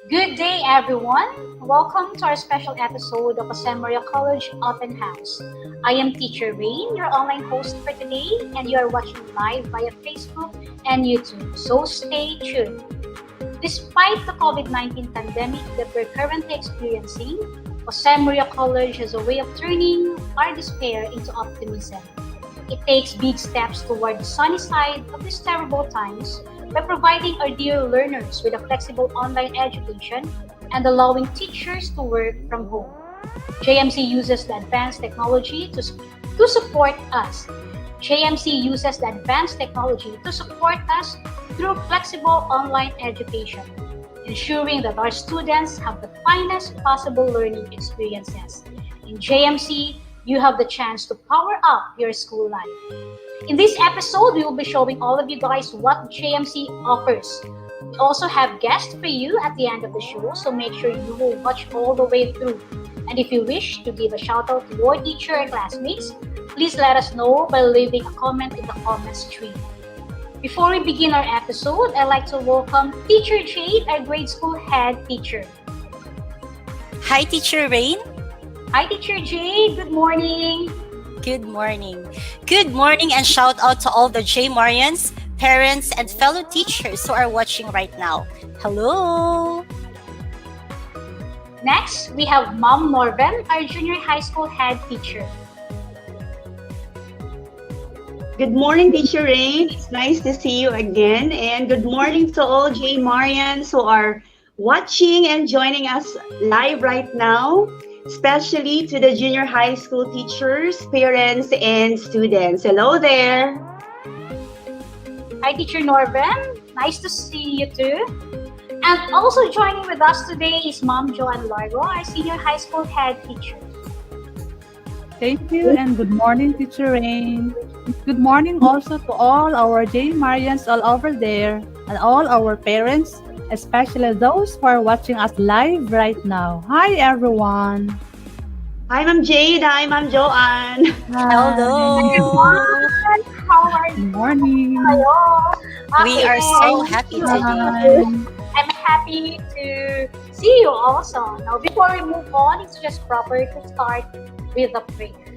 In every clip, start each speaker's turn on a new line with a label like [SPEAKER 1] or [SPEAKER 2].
[SPEAKER 1] Good day, everyone. Welcome to our special episode of Asemoria College Open House. I am Teacher Rain, your online host for today, and you are watching live via Facebook and YouTube, so stay tuned. Despite the COVID-19 pandemic that we're currently experiencing, Asemoria College has a way of turning our despair into optimism. It takes big steps toward the sunny side of these terrible times by providing our dear learners with a flexible online education and allowing teachers to work from home. JMC uses the advanced technology to support us. JMC uses the advanced technology to support us through flexible online education, ensuring that our students have the finest possible learning experiences. In JMC, you have the chance to power up your school life. In this episode, we will be showing all of you guys what JMC offers. We also have guests for you at the end of the show, so make sure you will watch all the way through. And if you wish to give a shout out to your teacher and classmates, please let us know by leaving a comment in the comment stream. Before we begin our episode, I'd like to welcome Teacher Jade, our grade school head teacher.
[SPEAKER 2] Hi, Teacher Rain.
[SPEAKER 1] Hi, Teacher Jade. Good morning.
[SPEAKER 2] Good morning. Good morning and shout out to all the J Marians, parents, and fellow teachers who are watching right now. Hello.
[SPEAKER 1] Next, we have Mom Norben, our junior high school head teacher.
[SPEAKER 3] Good morning, Teacher Rain. It's nice to see you again. And good morning to all J Marians who are watching and joining us live right now, especially to the junior high school teachers, parents, and students. Hello there.
[SPEAKER 1] Hi, Teacher Norben. Nice to see you too. And also joining with us today is Mom Joan Largo, our senior high school head teacher.
[SPEAKER 4] Thank you and good morning, Teacher Rain. Good morning also to all our J Marians all over there and all our parents, especially those who are watching us live right now. Hi, everyone.
[SPEAKER 3] Hi, Ma'am Jade. Hi, Ma'am Joan.
[SPEAKER 2] Hello.
[SPEAKER 1] How are you?
[SPEAKER 4] Good morning.
[SPEAKER 1] Hello.
[SPEAKER 2] We are so happy today.
[SPEAKER 4] Hi.
[SPEAKER 1] I'm happy to see you also. Now, before we move on, it's just proper to start with a prayer.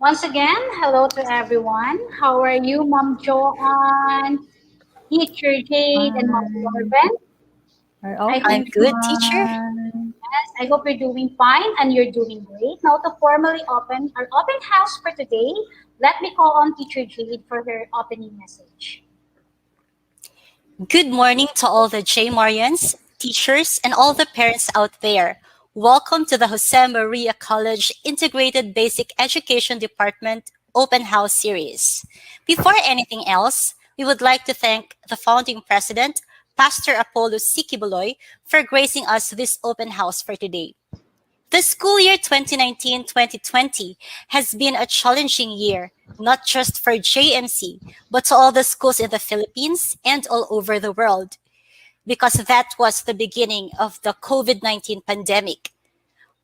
[SPEAKER 1] Once again, hello to everyone. How are you, Mom Joan, Teacher Jade, and Mom
[SPEAKER 4] Fine.
[SPEAKER 1] Norben?
[SPEAKER 4] Are
[SPEAKER 1] I
[SPEAKER 4] okay,
[SPEAKER 1] hope
[SPEAKER 2] I'm good, teacher.
[SPEAKER 4] fine.
[SPEAKER 1] I hope you're doing fine and you're doing great. Now to formally open our open house for today, let me call on Teacher Jade for her opening message.
[SPEAKER 2] Good morning to all the J. Marians, teachers, and all the parents out there. Welcome to the Jose Maria College Integrated Basic Education Department Open House Series. Before anything else, we would like to thank the founding president, Pastor Apollo Sikiboloy, for gracing us this open house for today. The school year 2019-2020 has been a challenging year, not just for JMC, but to all the schools in the Philippines and all over the world, because that was the beginning of the COVID-19 pandemic.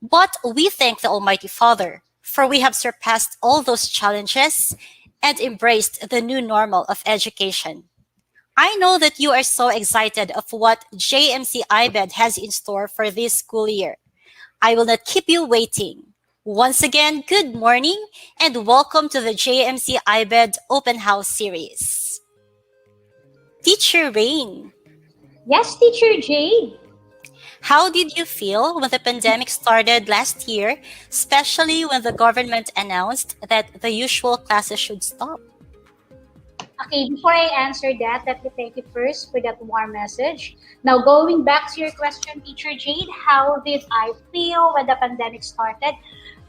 [SPEAKER 2] But we thank the Almighty Father, for we have surpassed all those challenges and embraced the new normal of education. I know that you are so excited of what JMC IBED has in store for this school year. I will not keep you waiting. Once again, good morning and welcome to the JMC IBED Open House Series. Teacher Rain,
[SPEAKER 1] Yes, Teacher Jade.
[SPEAKER 2] how did you feel when the pandemic started last year, especially when the government announced that the usual classes should stop?
[SPEAKER 1] Okay, before I answer that, let me thank you first for that warm message. Now, going back to your question, Teacher Jade, how did I feel when the pandemic started?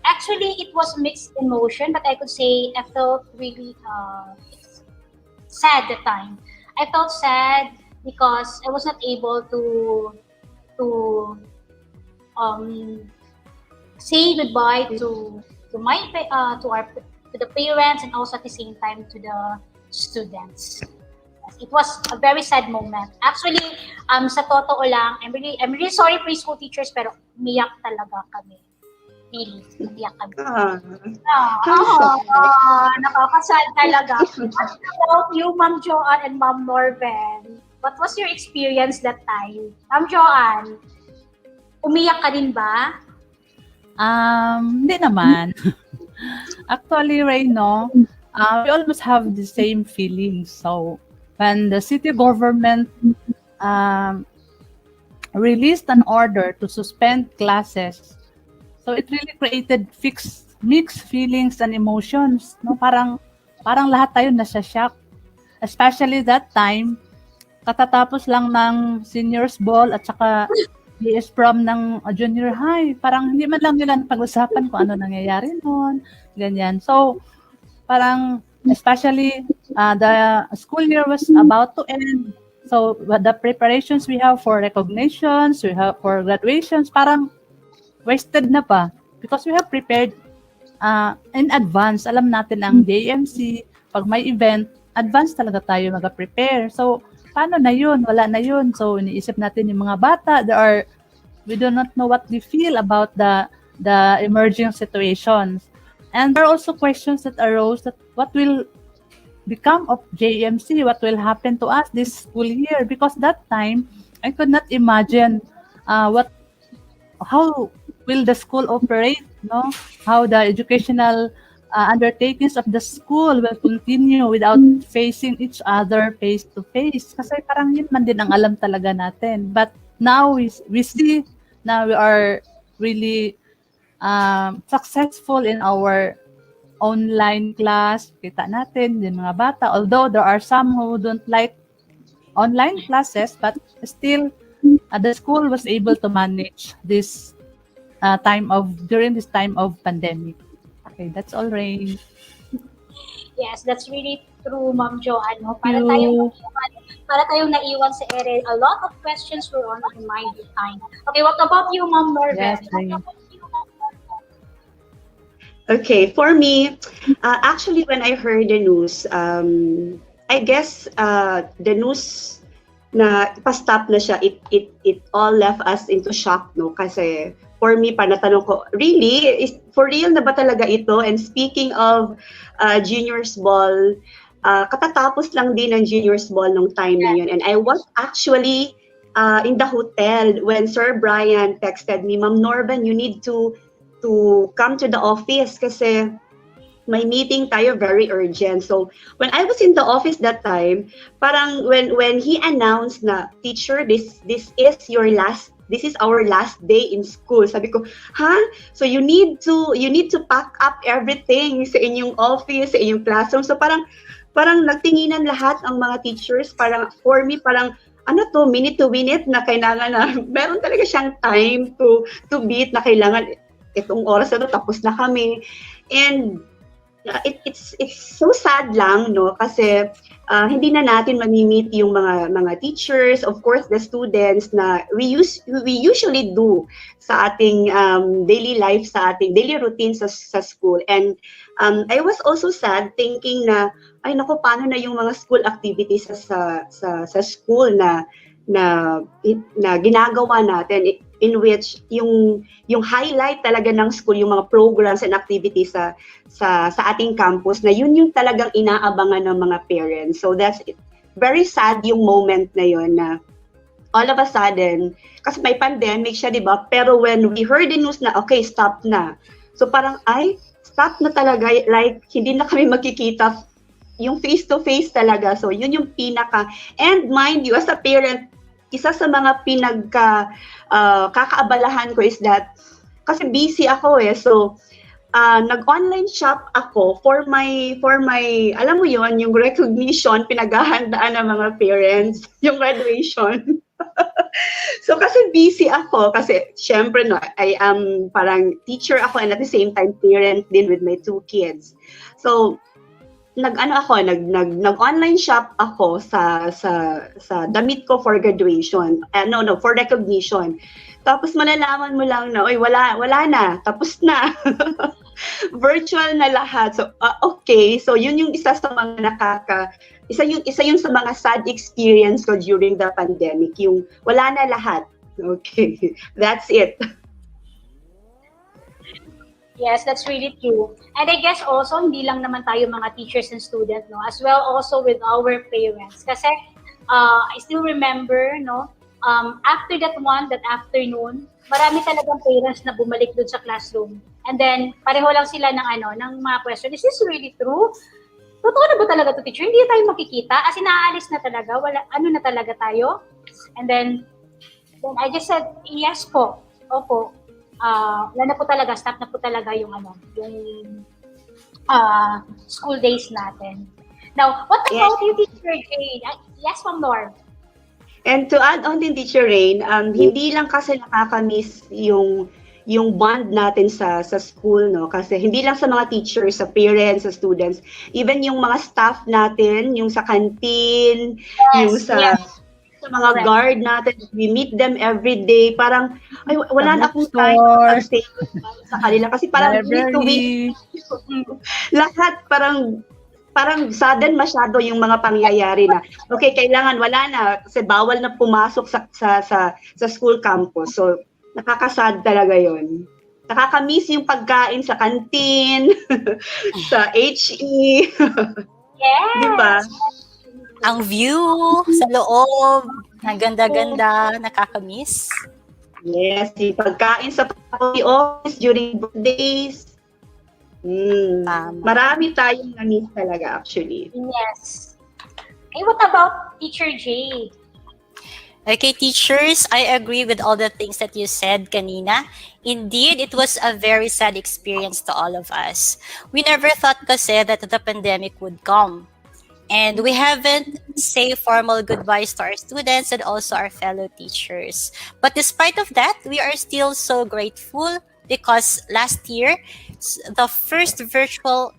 [SPEAKER 1] Actually, it was mixed emotion, but I could say I felt really sad that time. I felt sad because I was not able to um, say goodbye to my to our to the parents and also at the same time to the students. Yes, it was a very sad moment. Actually, sa totoo lang, I'm really sorry preschool teachers pero umiyak talaga kami. Really, umiyak kami.
[SPEAKER 3] Ah,
[SPEAKER 1] Ah,
[SPEAKER 3] how sad.
[SPEAKER 1] nakakasad talaga. What about you, Ma'am Joan and Ma'am Norben? What was your experience that time? Ma'am Joan, umiyak ka din ba?
[SPEAKER 4] Hindi naman. Actually, right now, we almost have the same feelings. So, when the city government um, released an order to suspend classes, so it really created mixed feelings and emotions. No, parang lahat tayo nasa shock. Especially that time, katatapos lang ng seniors ball at saka PS prom ng junior high. Parang hindi man lang nila pag-usapan kung ano nangyayari noon, ganyan. So, parang especially the school year was about to end. So, the preparations we have for recognitions, we have for graduations, parang wasted na pa because we have prepared in advance. Alam natin ang JMC, pag may event, advance talaga tayo mag-prepare. So, paano na yun? Wala na yun. So, iniisip natin yung mga bata, we do not know what they feel about the emerging situations. And there are also questions that arose that what will become of JMC, what will happen to us this school year? Because that time, I could not imagine how will the school operate, no? How the educational undertakings of the school will continue without facing each other face to face. Kasi parang yun man din ang alam talaga natin. But now we see na we are really successful in our online class. Kita natin yung mga bata. Although there are some who don't like online classes, but still the school was able to manage this during this time of pandemic. Okay, that's all, Ray.
[SPEAKER 1] Yes, that's really true, Ma'am Joanne. No?
[SPEAKER 4] Thank
[SPEAKER 1] Para tayong naiwan sa ere. A lot of questions were on our mind this time. Okay, what about you, Ma'am Norben?
[SPEAKER 4] Yes, Ray.
[SPEAKER 3] Okay, for me, actually, when I heard the news, I guess the news na pa-stop na siya, it all left us into shock, no? Kasi for me, natanong ko, really? For real na ba talaga ito? And speaking of juniors ball, katatapos lang din ng juniors ball nung time na yun. And I was actually in the hotel when Sir Brian texted me, Ma'am Norben, you need to come to the office kasi may meeting tayo, very urgent. So when I was in the office that time, parang when he announced na, teacher, this is our last day in school. Sabi ko, ha? So you need to pack up everything sa inyong office, sa inyong classroom. So parang nagtinginan lahat ang mga teachers. Parang for me, parang ano to, minute to minute na kailangan na meron talaga siyang time to beat na kailangan itong oras na to, tapos na kami. And it's so sad lang, no, kasi hindi na natin mamimit yung mga teachers, of course the students na we usually do sa ating daily life, sa ating daily routine sa school. And I was also sad thinking na ay nako, paano na yung mga school activities sa school na ginagawa natin, in which yung highlight talaga ng school, yung mga programs and activities sa ating campus, na yun yung talagang inaabangan ng mga parents. So that's it. Very sad yung moment na yun, na all of a sudden, kasi may pandemic siya, di ba? Pero when we heard the news na, okay, stop na. So parang, ay, stop na talaga. Like, hindi na kami magkikita yung face-to-face talaga. So yun yung pinaka. And mind you, as a parent, isa sa mga kakaabalahan ko is that, kasi busy ako so nag-online shop ako for my alam mo yon, yung recognition, pinaghahandaan ng mga parents, yung graduation. So kasi busy ako, kasi syempre no, I am parang teacher ako and at the same time parent din with my 2 kids. So nag-online shop ako sa damit ko for graduation. For recognition. Tapos malalaman mo lang na, oy, wala na, tapos na. Virtual na lahat. So okay, so yun yung isa sa mga isa yun sa mga sad experience ko during the pandemic, yung wala na lahat. Okay. That's it.
[SPEAKER 1] Yes, that's really true. And I guess also, hindi lang naman tayo mga teachers and students, no? As well also with our parents. Kasi I still remember, no? After that afternoon, marami talagang parents na bumalik dun sa classroom. And then, pareho lang sila ng mga question. Is this really true? Totoo na ba talaga to, teacher? Hindi tayo makikita? As in, naaalis na talaga? Na talaga tayo? And then I just said, yes po. Opo. Wala na po talaga, stop na po talaga yung school days natin. Now, what about you, Teacher Jade? Yes, Ma'am Norm.
[SPEAKER 3] And to add on din, Teacher Rain, hindi lang kasi nakakamiss yung bond natin sa school, no? Kasi hindi lang sa mga teachers, sa parents, sa students, even yung mga staff natin, yung sa canteen, yung sa mga guard natin, we meet them every day. Parang, ay, wala na akong time mag-stay sa kanila. Kasi parang week. Lahat parang sudden masyado yung mga pangyayari na, okay, kailangan, wala na, kasi bawal na pumasok sa school campus. So, nakakasad talaga yon. Nakakamiss yung pagkain sa canteen, sa HE.
[SPEAKER 1] Yes!
[SPEAKER 3] Diba?
[SPEAKER 2] Ang view sa loob, ang ganda-ganda, nakakamiss.
[SPEAKER 3] Yes, yung pagkain sa office during birthdays. Marami tayong na-miss talaga actually.
[SPEAKER 1] Yes. Hey, what about Teacher Jade?
[SPEAKER 2] Okay, teachers, I agree with all the things that you said kanina. Indeed, it was a very sad experience to all of us. We never thought kasi that the pandemic would come. And we haven't say formal goodbyes to our students and also our fellow teachers. But despite of that, we are still so grateful because last year, the first virtual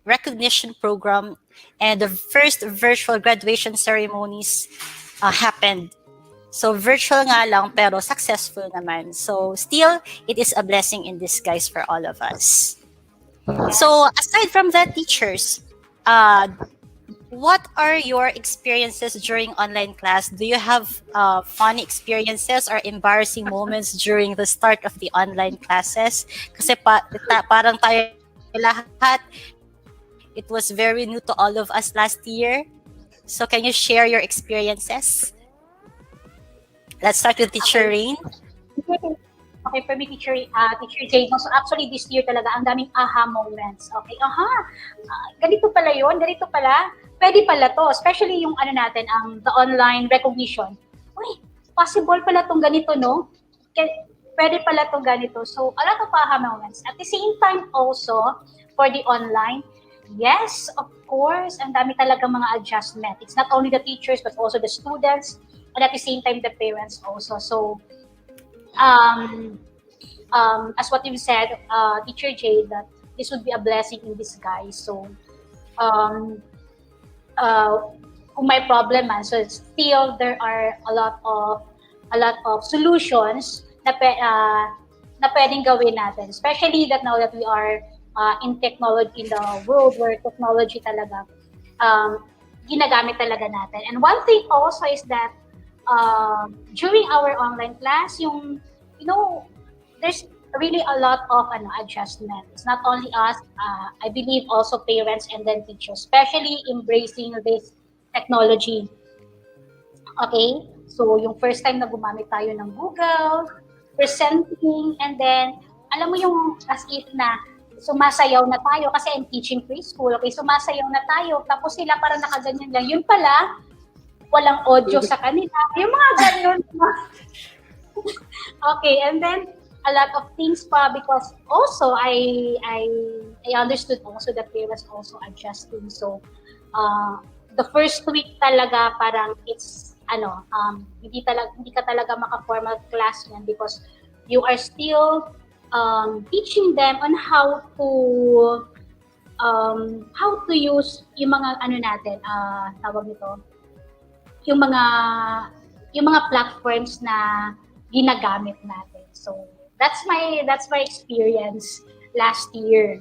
[SPEAKER 2] recognition program and the first virtual graduation ceremonies happened. So virtual nga lang pero successful naman. So still, it is a blessing in disguise for all of us. So aside from that, teachers, what are your experiences during online class? Do you have funny experiences or embarrassing moments during the start of the online classes? Kasi parang tayo lahat, it was very new to all of us last year. So can you share your experiences? Let's start with Teacher Rain.
[SPEAKER 1] Okay, for me, Teacher Jade. No? So actually, this year talaga, ang daming aha moments. Okay, ganito pala yun, ganito pala. Pwede pala to, especially yung ano natin, the online recognition. Uy, possible pala tong ganito, no? Pwede pala tong ganito. So, a lot of aha moments. At the same time also, for the online, yes, of course, ang dami talaga mga adjustment. It's not only the teachers, but also the students, and at the same time, the parents also. So, as what you said, Teacher Jade, that this would be a blessing in disguise. So, kung may problem man, so still there are a lot of solutions na pwedeng gawin natin, especially that now that we are in technology, in the world where technology talaga ginagamit talaga natin. And one thing also is that during our online class, there's really a lot of adjustment. It's not only us, I believe also parents and then teachers, especially embracing this technology. Okay? So, yung first time na gumamit tayo ng Google, presenting, and then, alam mo yung as if na sumasayaw na tayo kasi I'm teaching preschool. Okay, sumasayaw na tayo. Tapos sila parang nakaganyan lang. Yun pala, walang audio sa kanila. Yung mga ganun. Okay, and then, a lot of things pa because also I understood also that parents also adjusting. So the first week talaga parang it's hindi ka talaga maka-formal class yan because you are still teaching them on how to use yung mga natin tawag nito yung mga platforms na ginagamit natin. So that's my experience last year.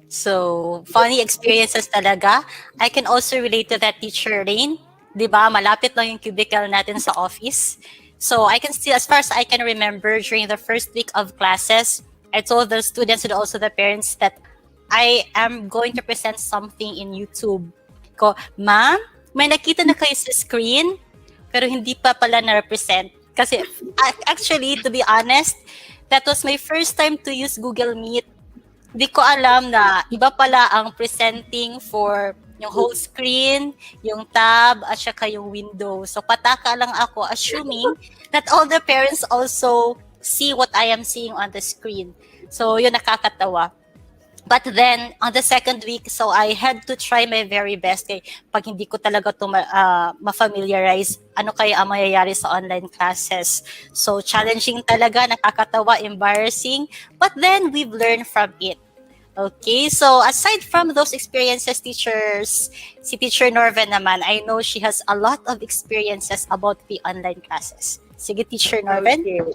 [SPEAKER 2] So, funny experiences talaga. I can also relate to that, Teacher Rain. 'Di ba? Malapit lang yung cubicle natin sa office. So, I can still, as far as I can remember, during the first week of classes, I told the students and also the parents that I am going to present something in YouTube. Ma'am, may nakita na kayo sa screen, pero hindi pa pala na-represent. Kasi actually, to be honest, that was my first time to use Google Meet. Hindi ko alam na iba pala ang presenting for yung whole screen, yung tab, at saka yung window. So pataka lang ako, assuming that all the parents also see what I am seeing on the screen. So yun, nakakatawa. But then, on the second week, so I had to try my very best. Kaya pag hindi ko talaga ito ma-familiarize, ano kaya ang mayayari sa online classes. So, challenging talaga, nakakatawa, embarrassing. But then, we've learned from it. Okay, so aside from those experiences, teachers, si Teacher Norben naman, I know she has a lot of experiences about the online classes. Sige, Teacher Norben.
[SPEAKER 3] Okay.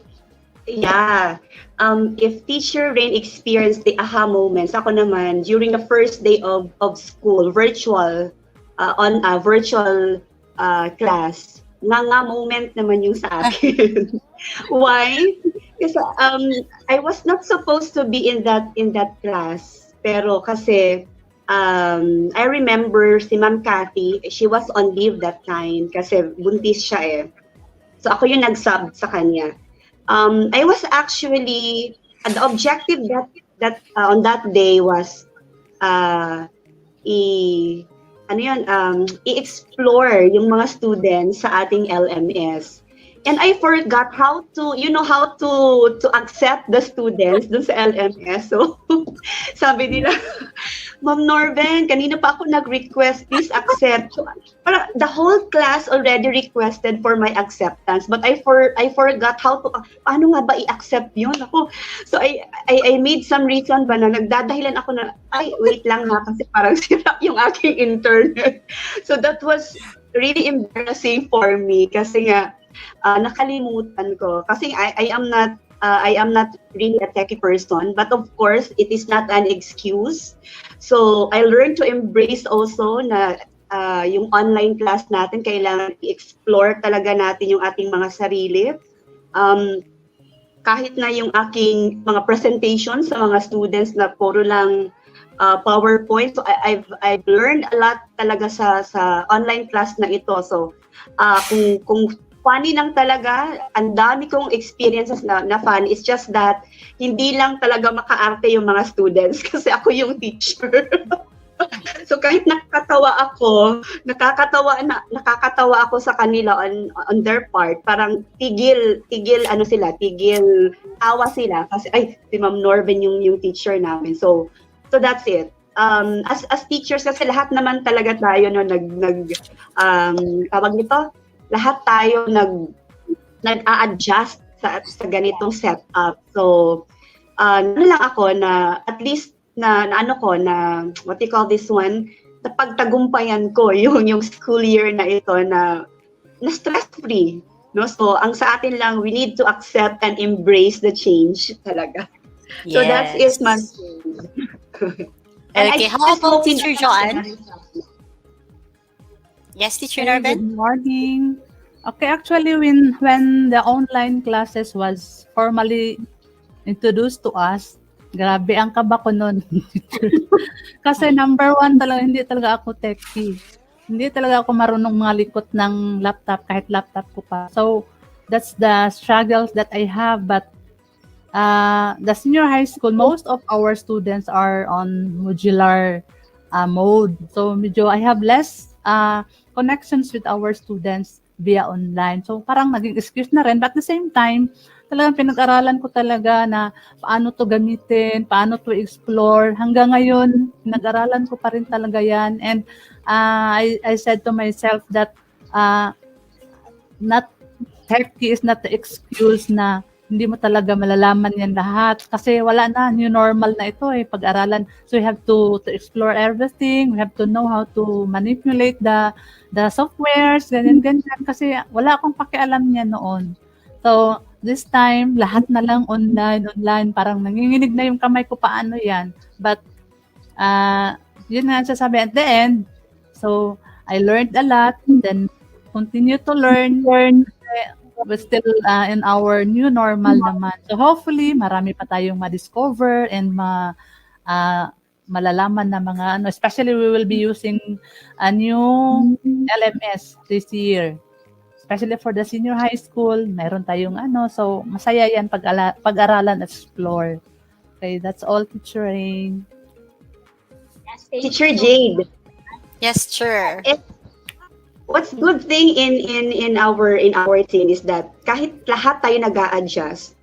[SPEAKER 3] Yeah. If Teacher Rain experienced the aha moments, ako naman, during the first day of school, virtual class, nga moment naman yung sa akin. Why? Kasi I was not supposed to be in that class. Pero kasi I remember si Ma'am Cathy, she was on leave that time kasi buntis siya eh. So ako yung nag-sub sa kanya. I was actually, the objective that on that day was i-explore yung mga students sa ating LMS. And I forgot how to accept the students dun sa LMS. So, sabi nila, Ma'am Norben, kanina pa ako nag-request, please accept. So, the whole class already requested for my acceptance, but I forgot paano nga ba i-accept yun? So I made some reason ba na nagdadahilan ako na, wait lang ha, kasi parang sira yung aking internet. So that was really embarrassing for me kasi nga, nakalimutan ko kasi I am not really a techie person, but of course it is not an excuse. So I learned to embrace also na yung online class natin kailangan i-explore talaga natin yung ating mga sarili. Kahit na yung aking mga presentation sa mga students na puro lang PowerPoint. So I've learned a lot talaga sa online class na ito. So kung funny lang talaga. Ang dami kong experiences na fun. It's just that hindi lang talaga makaarte yung mga students kasi ako yung teacher. So kahit nakakatawa ako sa kanila on their part, parang tigil tawa sila kasi ay si Ma'am Norben yung teacher namin. So that's it. As teachers kasi lahat naman talaga tayo no tawag nito, lahat tayo nag-a-adjust sa ganitong setup. So lang ako na at least na what do you call this one, na pagtagumpayan ko yung school year na ito na stress free, no? So ang sa atin lang, we need to accept and embrace the change talaga.
[SPEAKER 2] Yes.
[SPEAKER 3] So that's it, man.
[SPEAKER 2] Okay, how about Teacher Joan? Yes, Teacher Norben?
[SPEAKER 4] Good morning. Okay, actually, when the online classes was formally introduced to us, grabe ang kaba ko nun. Kasi number one talaga, hindi talaga ako techie. Hindi talaga ako marunong malikot ng laptop, kahit laptop ko pa. So, that's the struggles that I have. But the senior high school, most of our students are on modular mode. So, medyo I have less connections with our students via online. So, parang naging excuse na rin. But at the same time, talagang pinag-aralan ko talaga na paano to gamitin, paano to explore. Hanggang ngayon, pinag-aralan ko pa rin talaga yan. And I said to myself that not techie is not the excuse na hindi mo talaga malalaman yan lahat. Kasi wala na, new normal na ito pag-aralan. So we have to explore everything. We have to know how to manipulate the softwares, ganyan. Kasi wala akong pakialam niya noon. So, this time, lahat na lang online. Parang nanginginig na yung kamay ko, paano yan. But, yun nga sasabi at the end. So, I learned a lot. Then, continue to learn. We're still in our new normal naman. So, hopefully, marami pa tayong ma-discover and malalaman na mga, especially we will be using a new LMS this year. Especially for the senior high school, meron tayong so masaya yan pag-aralan at explore. Okay, that's all, Teacher Rain.
[SPEAKER 1] Yes,
[SPEAKER 3] Teacher Jade.
[SPEAKER 2] Yes, sure.
[SPEAKER 3] What's good thing in our team is that kahit lahat tayo nag-a-adjust,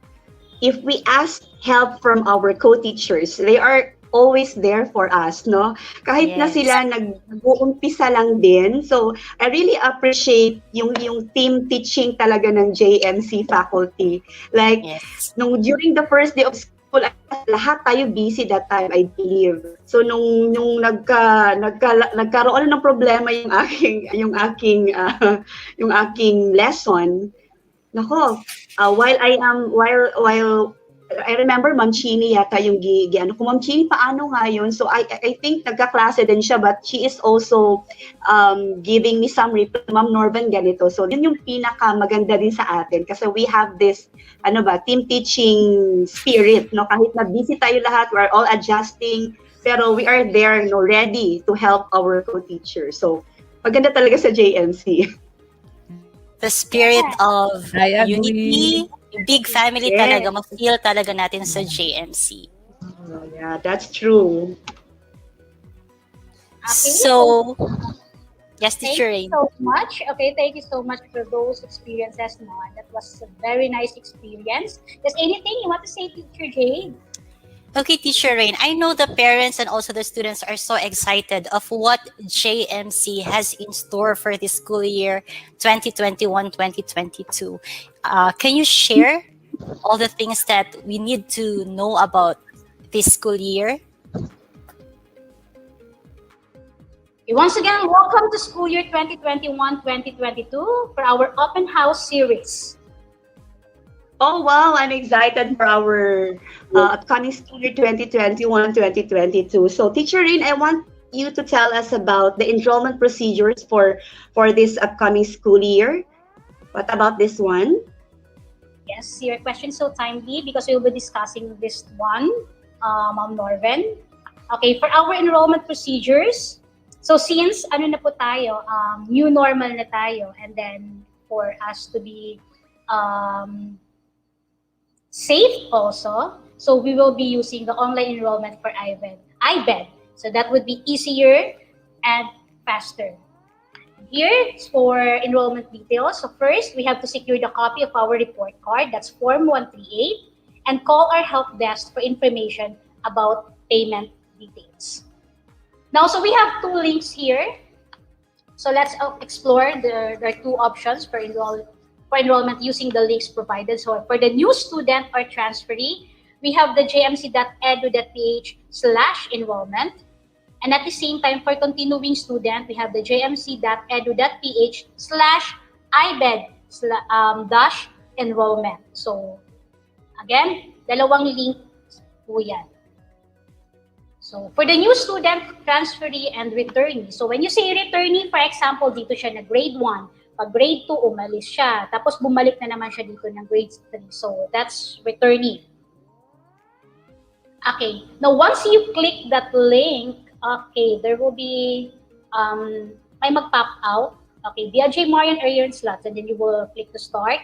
[SPEAKER 3] if we ask help from our co-teachers, they are always there for us, no? Kahit na sila nag-uumpisa lang din. So, I really appreciate yung team teaching talaga ng JMC faculty. Like, during the first day of school, lahat tayo busy that time, I believe. So, nung nagkaroon ng problema yung aking lesson, nako, while I remember Ma'am Chini yata yung kung Ma'am Chini, paano nga yun? So I think nagkaklase din siya, but she is also giving me some reply, Ma'am Norben ganito. So yun yung pinaka maganda din sa atin kasi we have this team teaching spirit, no? Kahit na busy tayo lahat, we're all adjusting, pero we are there, ready to help our co-teachers. So maganda talaga sa JMC.
[SPEAKER 2] The spirit of unity, big family talaga, ma-feel talaga natin sa JMC.
[SPEAKER 3] Oh, yeah, that's true.
[SPEAKER 1] Okay.
[SPEAKER 2] So, yes, Teacher Rain.
[SPEAKER 1] Thank you so much. Okay, thank you so much for those experiences, no? That was a very nice experience. Is anything you want to say, Teacher Jade?
[SPEAKER 2] Okay, Teacher Rain, I know the parents and also the students are so excited of what JMC has in store for this school year 2021-2022. Can you share all the things that we need to know about this school year?
[SPEAKER 1] Once again, welcome to school year 2021-2022 for our open house series.
[SPEAKER 3] Oh, wow. I'm excited for our upcoming school year 2021-2022. So, Teacher Rain, I want you to tell us about the enrollment procedures for this upcoming school year. What about this one?
[SPEAKER 1] Yes, your question is so timely because we'll be discussing this one, Ma'am Norben. Okay, for our enrollment procedures, so since na po tayo, new normal na tayo, and then for us to be safe also. So we will be using the online enrollment for IBED. So that would be easier and faster. Here's for enrollment details. So first, we have to secure the copy of our report card. That's Form 138. And call our help desk for information about payment details. Now, so we have two links here. So let's explore. There are two options for enrollment using the links provided. So for the new student or transferee, we have the jmc.edu.ph/enrollment. And at the same time, for continuing student, we have the jmc.edu.ph/IBED-enrollment. So again, dalawang link po yan. So for the new student, transferee, and returnee. So when you say returnee, for example, dito siya na grade 1. Pag grade 2, umalis siya. Tapos bumalik na naman siya dito ng grade 3. So that's returnee. Okay. Now, once you click that link, okay, there will be, may mag-pop out. Okay, via J. Marian Arian slots, and then you will click to start.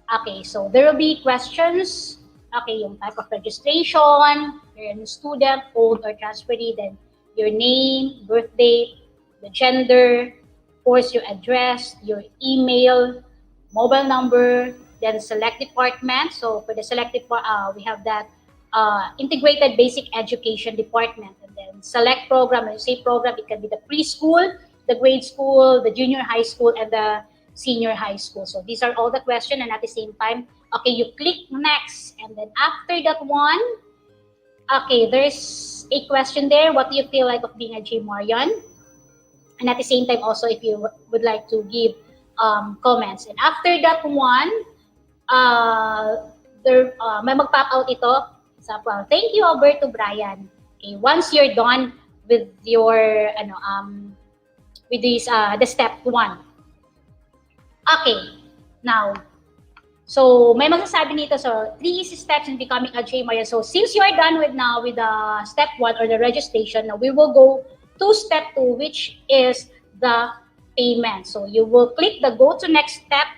[SPEAKER 1] Okay, so there will be questions. Okay, yung type of registration, you're a new student, old or transferee, then your name, birth date, the gender, of course your address, your email, mobile number, then select department. So for the select we have that integrated basic education department, and then select program. When you say program, it can be the preschool, the grade school, the junior high school, and the senior high school. So these are all the questions, and at the same time, okay, you click next, and then after that one, okay, there's a question there. What do you feel like of being a J. Marian? And at the same time, also, if you would like to give comments. And after that one, may mag-pop out ito. Example, thank you, Alberto Brian. Okay, once you're done with your, with this, the step 1. Okay, now, so may magsasabi nito, so 3 easy steps in becoming a J. Marian. So since you are done with now with the step 1 or the registration, now we will go to step 2, which is the payment. So you will click the go to next step,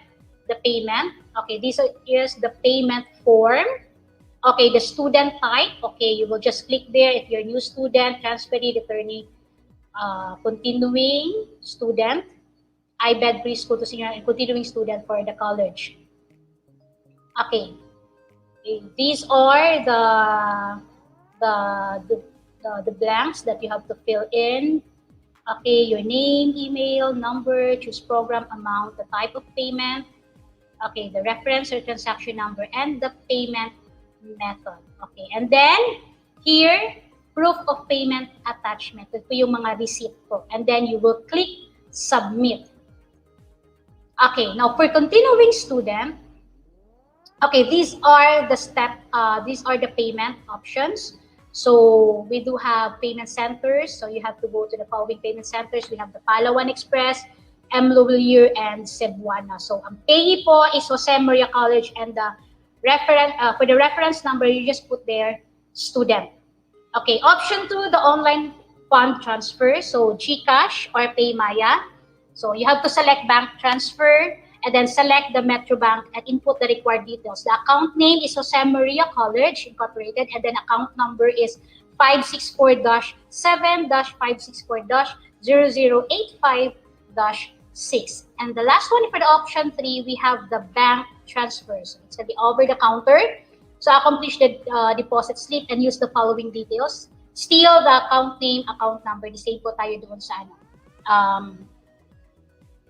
[SPEAKER 1] the payment. Okay, this is the payment form. Okay, the student type. Okay, you will just click there if you're a new student, transferee, returnee, continuing student, IBED preschool to senior, and continuing student for the college. Okay, these are the blanks that you have to fill in. Okay, your name, email, number, choose program, amount, the type of payment. Okay, the reference or transaction number, and the payment method. Okay, and then here, proof of payment attachment. Ito yung mga receipt po. And then you will click submit. Okay, now for continuing student, okay, these are the payment options. So we do have payment centers. So you have to go to the following payment centers. We have the Palawan Express, MW, and Cebuana. So ang payee po is Jose Maria College, and the reference for the reference number, you just put there student. Okay, option 2, the online fund transfer. So GCash or PayMaya. So you have to select bank transfer, and then select the Metro Bank and input the required details. The account name is Jose Maria College Incorporated, and then account number is 564-7-564-0085-6. And the last one for the option 3, we have the bank transfer. So it's going to be over the counter. So accomplish the deposit slip and use the following details. Still the account name, account number, the same po tayo doon sa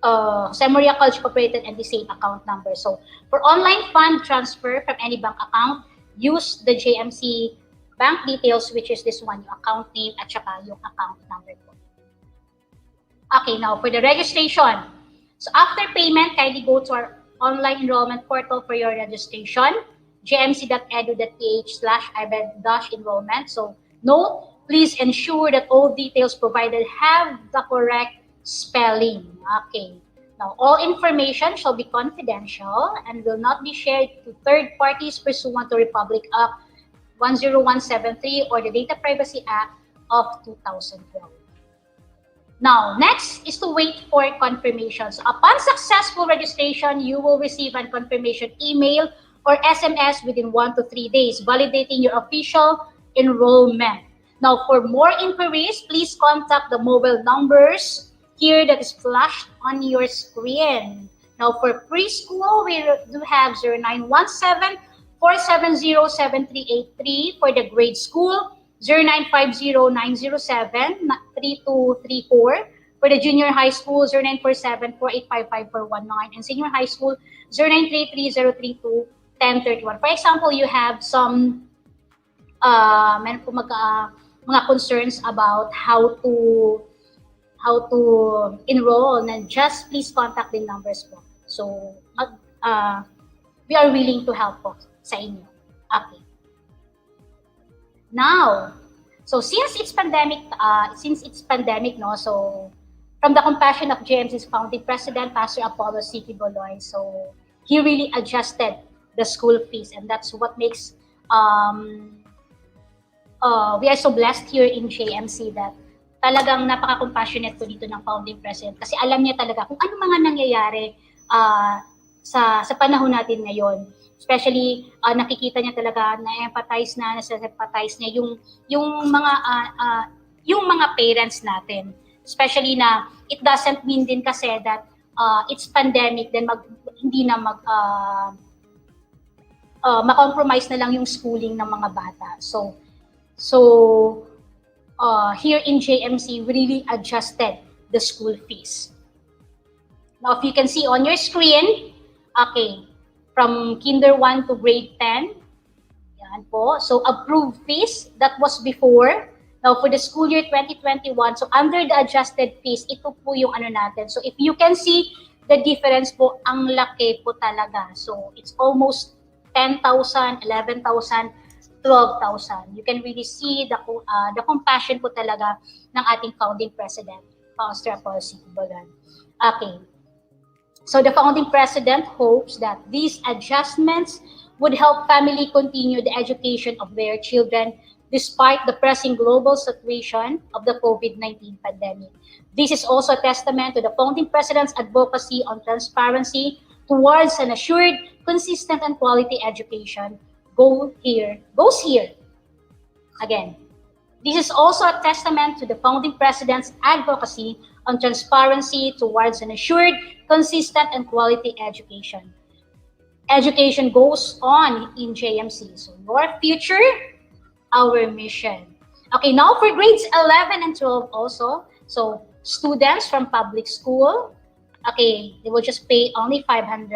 [SPEAKER 1] Jose Maria College Incorporated, and the same account number. So for online fund transfer from any bank account, use the JMC bank details, which is this one, yung account name at saka yung account number po. Okay, now for the registration. So after payment, kindly go to our online enrollment portal for your registration, jmc.edu.ph/ibed-enrollment. So note, please ensure that all details provided have the correct spelling. Okay. Now, all information shall be confidential and will not be shared to third parties pursuant to Republic Act 10173 or the Data Privacy Act of 2012. Now, next is to wait for confirmation. So upon successful registration, you will receive a confirmation email or SMS within 1 to 3 days, validating your official enrollment. Now, for more inquiries, please contact the mobile numbers here that is flashed on your screen. Now, for preschool, we do have 0917 470 7383. For the grade school, 0950 907 3234. For the junior high school, 0947 4855 419. And senior high school, 0933 032 1031. For example, you have some meron po mga concerns about how to enroll, and just please contact the numbers po. So, we are willing to help po sa inyo. Okay. Now, so since it's pandemic, no, so from the compassion of JMC's founding president, Pastor Apollo C.P. Boloy, so he really adjusted the school fees, and that's what makes we are so blessed here in JMC that talagang napaka-compassionate po dito ng founding president, kasi alam niya talaga kung ano mga nangyayari sa panahon natin ngayon. Especially nakikita niya talaga, nasa-empathize niya yung mga parents natin. Especially na it doesn't mean din kasi that it's pandemic, then hindi na ma-compromise na lang yung schooling ng mga bata. So here in JMC, we really adjusted the school fees. Now, if you can see on your screen, okay, from Kinder 1 to grade 10, yan po. So, approved fees, that was before. Now, for the school year 2021, so under the adjusted fees, ito po yung ano natin. So, if you can see the difference po, ang laki po talaga. So, it's almost 10,000, 11,000, 12,000. You can really see the compassion po talaga ng ating founding president, Pastor Apollo C. Boloy. Okay. So the founding president hopes that these adjustments would help family continue the education of their children despite the pressing global situation of the COVID-19 pandemic. This is also a testament to the founding president's advocacy on transparency towards an assured, consistent, and quality education goes here. Again, this is also a testament to the founding president's advocacy on transparency towards an assured, consistent, and quality education. Education goes on in JMC. So your future, our mission. Okay, now for grades 11 and 12 also. So students from public school, okay, they will just pay only 500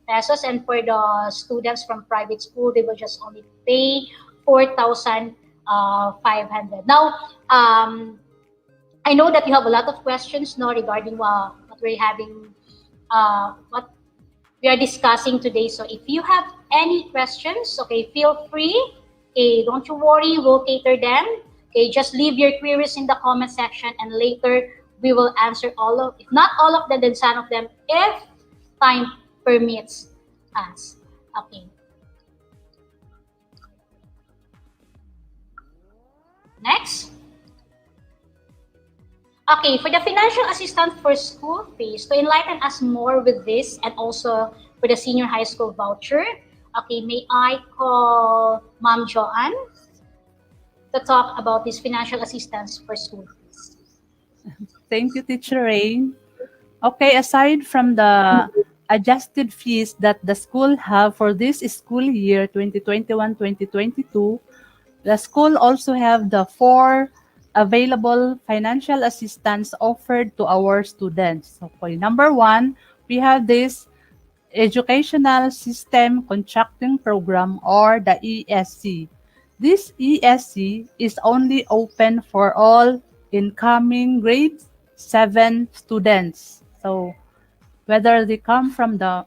[SPEAKER 1] pesos. And for the students from private school, they will just only pay 4,500. Now, I know that you have a lot of questions now regarding what we're having, what we are discussing today. So if you have any questions, okay, feel free. Okay, don't you worry, we'll cater them. Okay, just leave your queries in the comment section, and later we will answer if not all of them, then some of them, if time permits us. Okay. Next. Okay, for the financial assistance for school fees, to enlighten us more with this and also for the senior high school voucher, okay, may I call Ma'am Joan to talk about this financial assistance for school fees.
[SPEAKER 4] Thank you, Teacher Rain. Okay, aside from the adjusted fees that the school have for this school year 2021-2022, the school also have the 4 available financial assistance offered to our students. Okay, number 1, we have this Educational System Contracting Program, or the ESC. This ESC is only open for all incoming grade 7 students. So whether they come from the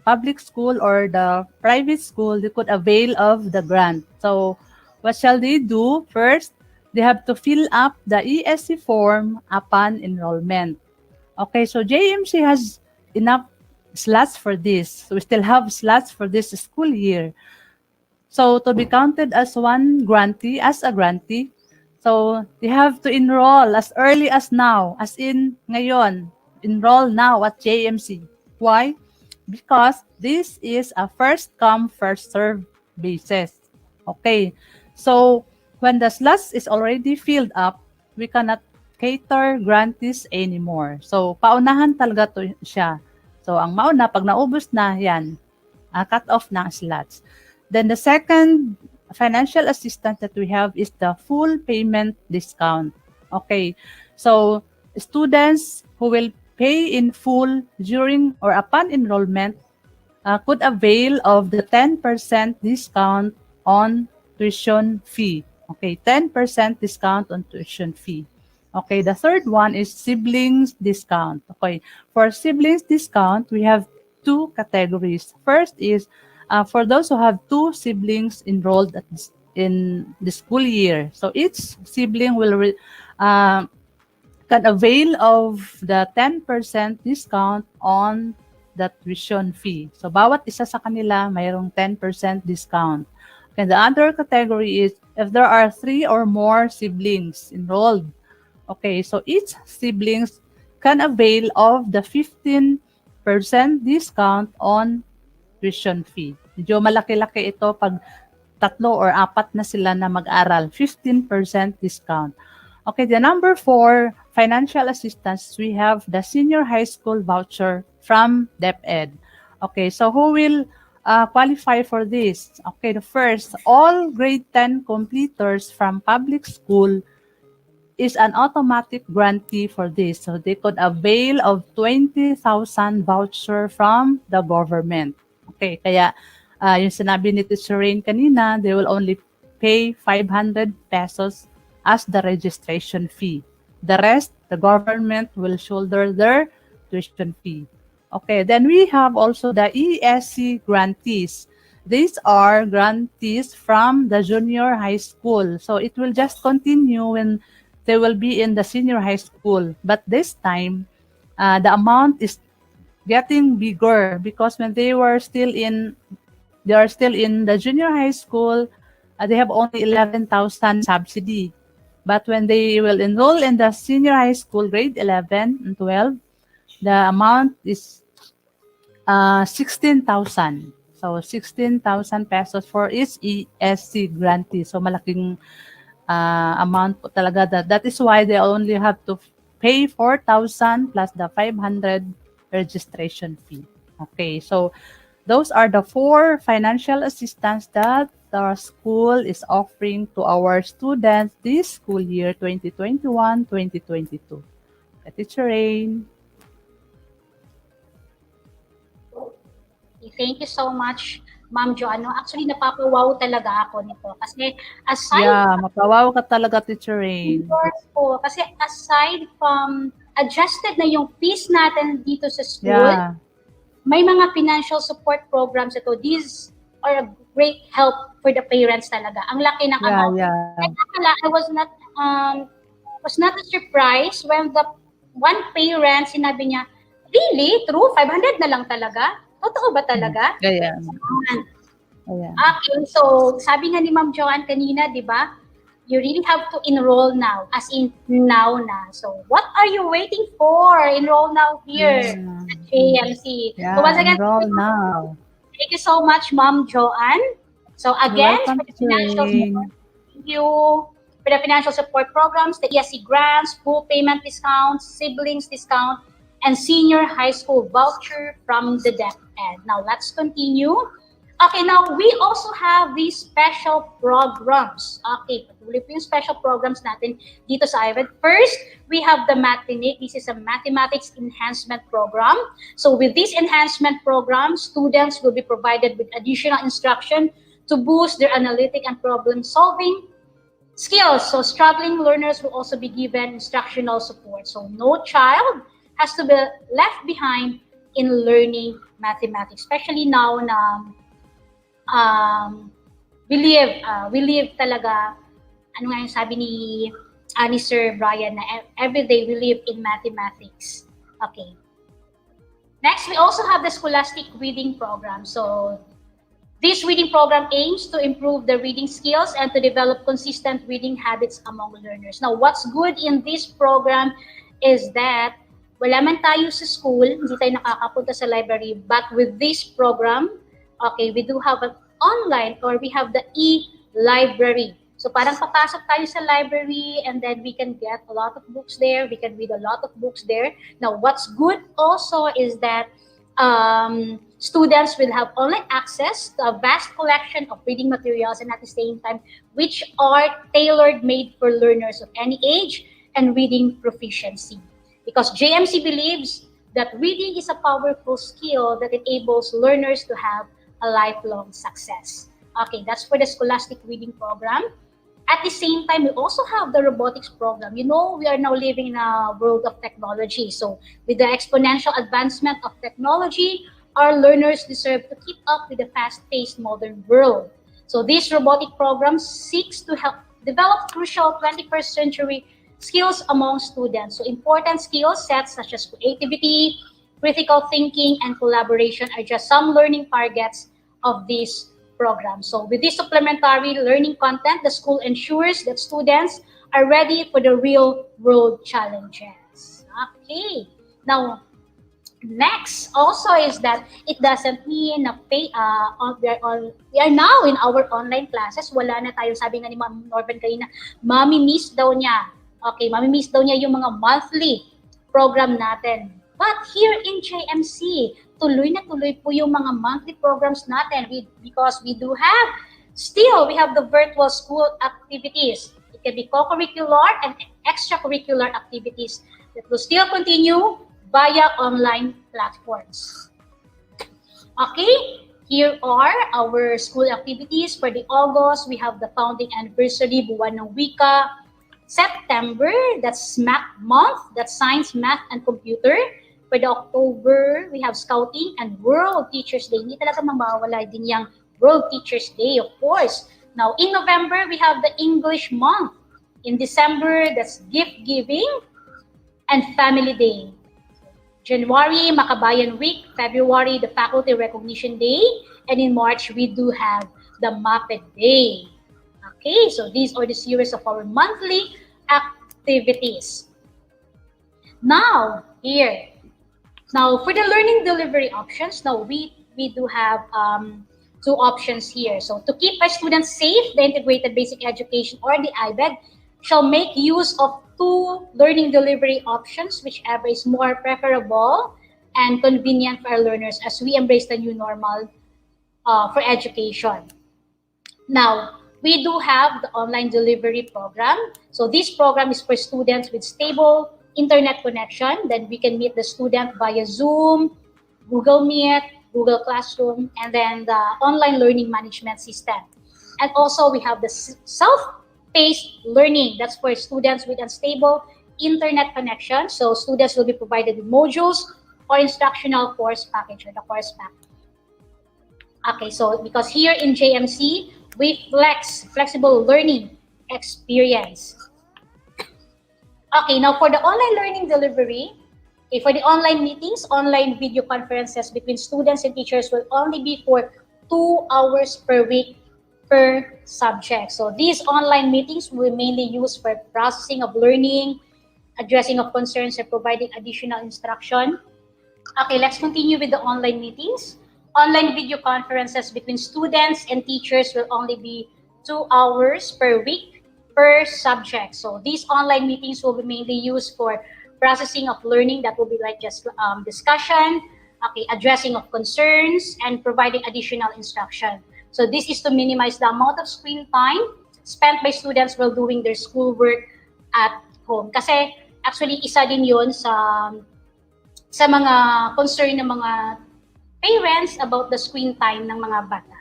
[SPEAKER 4] public school or the private school, they could avail of the grant. So what shall they do? First, they have to fill up the ESC form upon enrollment. Okay, so JMC has enough slots for this. We still have slots for this school year. So to be counted as a grantee, So, they have to enroll as early as now, as in ngayon. Enroll now at JMC. Why? Because this is a first come, first serve basis. Okay. So, when the slots is already filled up, we cannot cater grantees anymore. So, paunahan talaga to siya. So, ang mauna, pag naubos na, yan, cut off na ang slots. Then, the second financial assistance that we have is the full payment discount. Okay. So, students who will pay in full during or upon enrollment could avail of the 10% discount on tuition fee. Okay, 10% discount on tuition fee. Okay, the third one is siblings discount. Okay, for siblings discount, we have two categories. First is for those who have two siblings enrolled in the school year. So each sibling will can avail of the 10% discount on the tuition fee. So, bawat isa sa kanila mayroong 10% discount. And the other category is if there are 3 or more siblings enrolled. Okay, so each siblings can avail of the 15% discount on tuition fee. Medyo malaki-laki ito pag tatlo or apat na sila na mag-aral. 15% discount. Okay, the number 4, financial assistance, we have the senior high school voucher from DepEd. Okay, so who will qualify for this? Okay, the first, all grade 10 completers from public school is an automatic grantee for this. So they could avail of 20,000 voucher from the government. Okay, kaya yung sinabi ni Teacher Rain kanina, they will only pay 500 pesos as the registration fee. The rest, the government will shoulder their tuition fee. Okay, then we have also the ESC grantees. These are grantees from the junior high school. So it will just continue when they will be in the senior high school. But this time, the amount is getting bigger because when they are still in the junior high school, they have only 11,000 subsidy. But when they will enroll in the senior high school, grade 11 and 12, the amount is 16,000. So 16,000 pesos for each ESC grantee. So malaking amount po talaga. That is why they only have to pay 4,000 plus the 500 registration fee. Okay, so those are the 4 financial assistance that our school is offering to our students this school year 2021-2022. Teacher Rain.
[SPEAKER 1] Thank you so much, Ma'am Joan. No, actually, napapawaw talaga ako nito. Kasi aside
[SPEAKER 4] Yeah, mapawaw ka talaga, Teacher Rain.
[SPEAKER 1] po, kasi aside from adjusted na yung fees natin dito sa school,
[SPEAKER 4] Yeah.
[SPEAKER 1] may mga financial support programs ito. These are a great help for the parents talaga. Ang laki ng amount.
[SPEAKER 4] Yeah.
[SPEAKER 1] I was not surprised when the one parent sinabi niya, really? True? 500 na lang talaga? Totoo ba talaga?
[SPEAKER 4] Yeah.
[SPEAKER 1] Okay, so sabi nga ni Ma'am Joan kanina, di ba? You really have to enroll now, as in now na. So what are you waiting for? Enroll now here at JMC.
[SPEAKER 4] Yeah,
[SPEAKER 1] So once again,
[SPEAKER 4] enroll now.
[SPEAKER 1] thank you so much, Ma'am Joan. So again, for the financial support, thank you for the financial support programs, the ESC grants, full payment discounts, siblings discount, and senior high school voucher from the DepEd. Now let's continue. Okay, now we also have these special programs. Okay, patuloy po yung special programs natin dito sa IBED. First, we have the Mathinic. This is a mathematics enhancement program. So with this enhancement program, students will be provided with additional instruction to boost their analytic and problem-solving skills. So struggling learners will also be given instructional support. So no child has to be left behind in learning mathematics, especially now na we live talaga, ano nga yung sabi ni Sir Brian, na every day we live in mathematics. Okay. Next, we also have the Scholastic reading program. So This reading program aims to improve the reading skills and to develop consistent reading habits among learners. Now, what's good in this program is that wala man tayo sa school, hindi tayo nakakapunta sa library, but with this program, okay, we do have an online or we have the e-library. So parang papasok tayo sa library and then we can get a lot of books there, we can read a lot of books there. Now, what's good also is that students will have online access to a vast collection of reading materials and at the same time, which are tailored made for learners of any age and reading proficiency. Because JMC believes that reading is a powerful skill that enables learners to have a lifelong success. Okay, that's for the Scholastic Reading Program. At the same time, we also have the Robotics Program. You know, we are now living in a world of technology. So with the exponential advancement of technology, our learners deserve to keep up with the fast-paced modern world. So this robotic program seeks to help develop crucial 21st century skills among students. So important skill sets such as creativity, critical thinking, and collaboration are just some learning targets of this program. So with this supplementary learning content, the school ensures that students are ready for the real world challenges. Okay. Now, next also is that it doesn't mean na we are now in our online classes. Wala na tayo, sabi nga ni Ma'am Norben kanina, mami-miss daw niya. Okay, mami-miss daw niya yung mga monthly program natin. But here in JMC, tuloy na tuloy po yung mga monthly programs natin because we do have, still we have the virtual school activities. It can be co-curricular and extracurricular activities that will still continue via online platforms. Okay, here are our school activities. For the August, we have the founding anniversary, Buwan ng Wika. September, that's math month, that's science, math, and computer. For the October, we have Scouting and World Teachers Day. Hindi talaga mawawala din yung World Teachers Day, of course. Now, in November, we have the English month. In December, that's Gift Giving and Family Day. January, Makabayan Week. February, the Faculty Recognition Day. And in March, we do have the Muppet Day. Okay, so these are the series of our monthly activities. Now, here. Now, for the learning delivery options, now we do have two options here. So, to keep our students safe, the Integrated Basic Education or the IBED shall make use of two learning delivery options, whichever is more preferable and convenient for our learners as we embrace the new normal for education. Now, we do have the online delivery program. So, this program is for students with stable internet connection. Then we can meet the student via Zoom, Google Meet, Google Classroom, and then the online learning management system. And also we have the self-paced learning. That's for students with unstable internet connection. So students will be provided with modules or instructional course package or the course pack. Okay, so because here in JMC, we flexible learning experience. Okay, now for the online learning delivery, okay, for the online meetings, online video conferences between students and teachers will only be for 2 hours per week per subject. So these online meetings will mainly used for processing of learning, addressing of concerns, and providing additional instruction. Okay, let's continue with the online meetings. Online video conferences between students and teachers will only be 2 hours per week per subject. So these online meetings will be mainly used for processing of learning. That will be like just discussion, okay, addressing of concerns, and providing additional instruction. So this is to minimize the amount of screen time spent by students while doing their schoolwork at home. Kasi actually isa din yun sa mga concern ng mga parents about the screen time ng mga bata.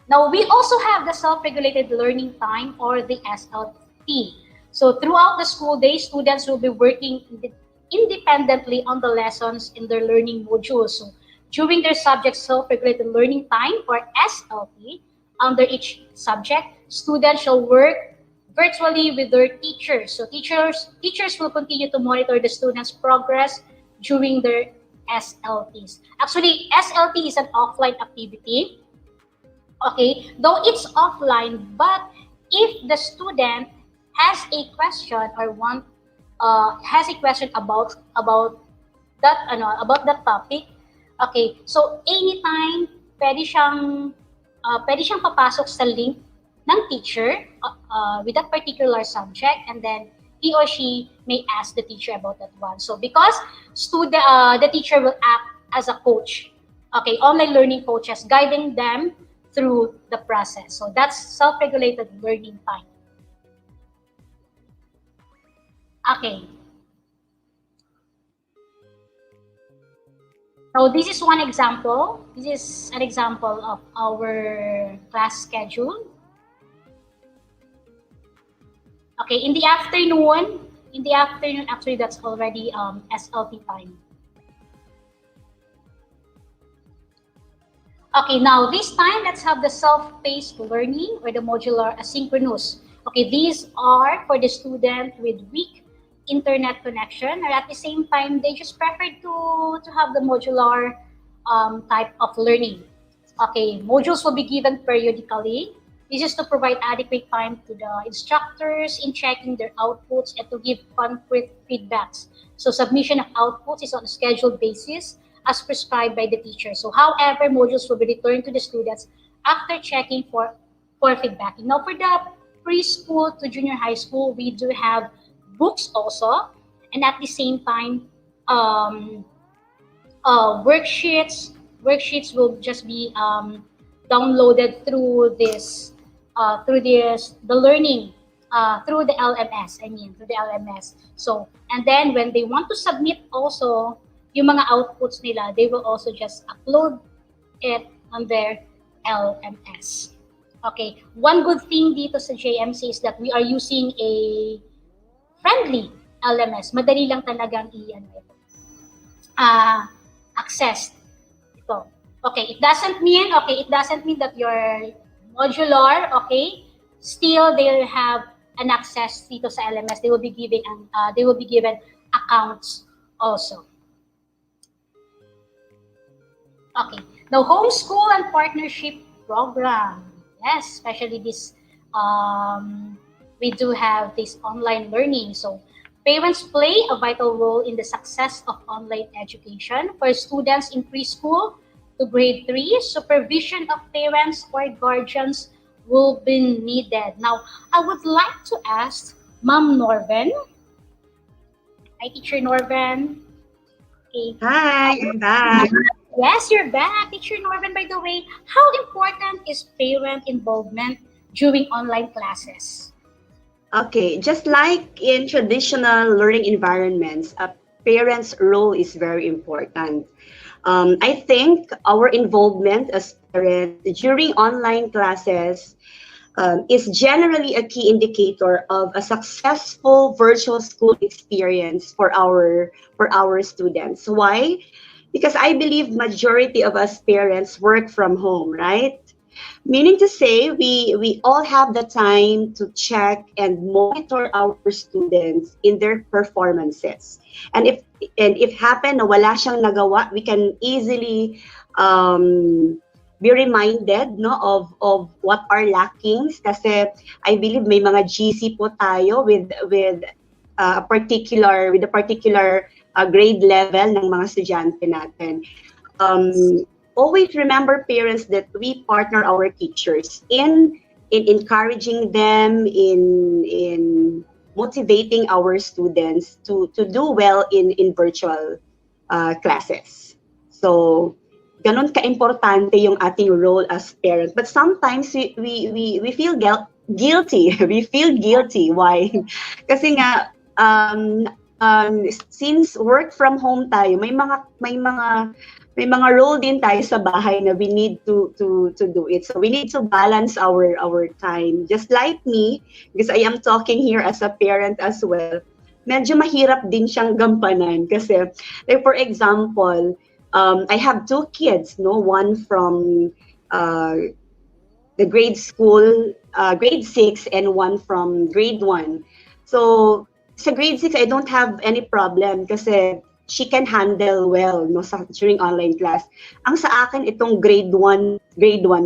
[SPEAKER 1] Now, we also have the self-regulated learning time or the SLT. So throughout the school day, students will be working independently on the lessons in their learning modules. So during their subject self-regulated learning time or SLT, under each subject, students shall work virtually with their teachers. So teachers will continue to monitor the students' progress during their SLTs. Actually, SLT is an offline activity. Okay, though it's offline, but if the student has a question or has a question about that topic, okay, so anytime pwede siyang papasok sa link ng teacher with that particular subject, and then he or she may ask the teacher about that one. So because the teacher will act as a coach, okay, online learning coaches, guiding them through the process. So that's self-regulated learning time. Okay. So this is one example. This is an example of our class schedule. Okay, in the afternoon, actually that's already SLT time. Okay, now this time, let's have the self-paced learning or the modular asynchronous. Okay, these are for the student with weak internet connection, or at the same time, they just prefer to have the modular type of learning. Okay, modules will be given periodically. This is to provide adequate time to the instructors in checking their outputs and to give concrete feedbacks. So submission of outputs is on a scheduled basis as prescribed by the teacher. So however, modules will be returned to the students after checking for feedback. Now for the preschool to junior high school, we do have books also, and at the same time, worksheets will just be downloaded through the learning through the LMS. Through the LMS. So, and then when they want to submit also yung mga outputs nila, they will also just upload it on their LMS. Okay, one good thing dito sa JMC is that we are using a friendly LMS. Madali lang talagang access ito. Okay, it doesn't mean that you're modular, okay? Still they'll have an access dito sa LMS. They will be given accounts also. Okay. Now, homeschool and partnership program. Yes, especially this we do have this online learning. So parents play a vital role in the success of online education. For students in preschool to grade 3, supervision of parents or guardians will be needed. Now, I would like to ask Ma'am Norben. Hi, Teacher Norben. Okay.
[SPEAKER 3] Hi, I'm back.
[SPEAKER 1] Yes, you're back. Teacher Norben, by the way, how important is parent involvement during online classes?
[SPEAKER 3] Okay, just like in traditional learning environments, a parent's role is very important. I think our involvement as parents during online classes is generally a key indicator of a successful virtual school experience for our students. Why? Because I believe majority of us parents work from home, right? Meaning to say, we all have the time to check and monitor our students in their performances. And if happen na wala siyang nagawa, we can easily be reminded of what are lackings. Kasi I believe may mga GC po tayo with a particular grade level ng mga estudyante natin. Always remember, parents, that we partner our teachers in encouraging them, in motivating our students to do well in virtual classes. So, ganun ka-importante yung ating role as parents. But sometimes we feel guilty. We feel guilty. Why? Kasi nga, since work from home tayo, may mga role din tayo sa bahay na we need to do it. So we need to balance our time. Just like me, because I am talking here as a parent as well, medyo mahirap din siyang gampanan kasi, like for example, I have 2 kids, one from the grade school, grade 6, and one from grade 1. So sa grade 6, I don't have any problem kasi she can handle well no during online class. Ang sa akin itong grade 1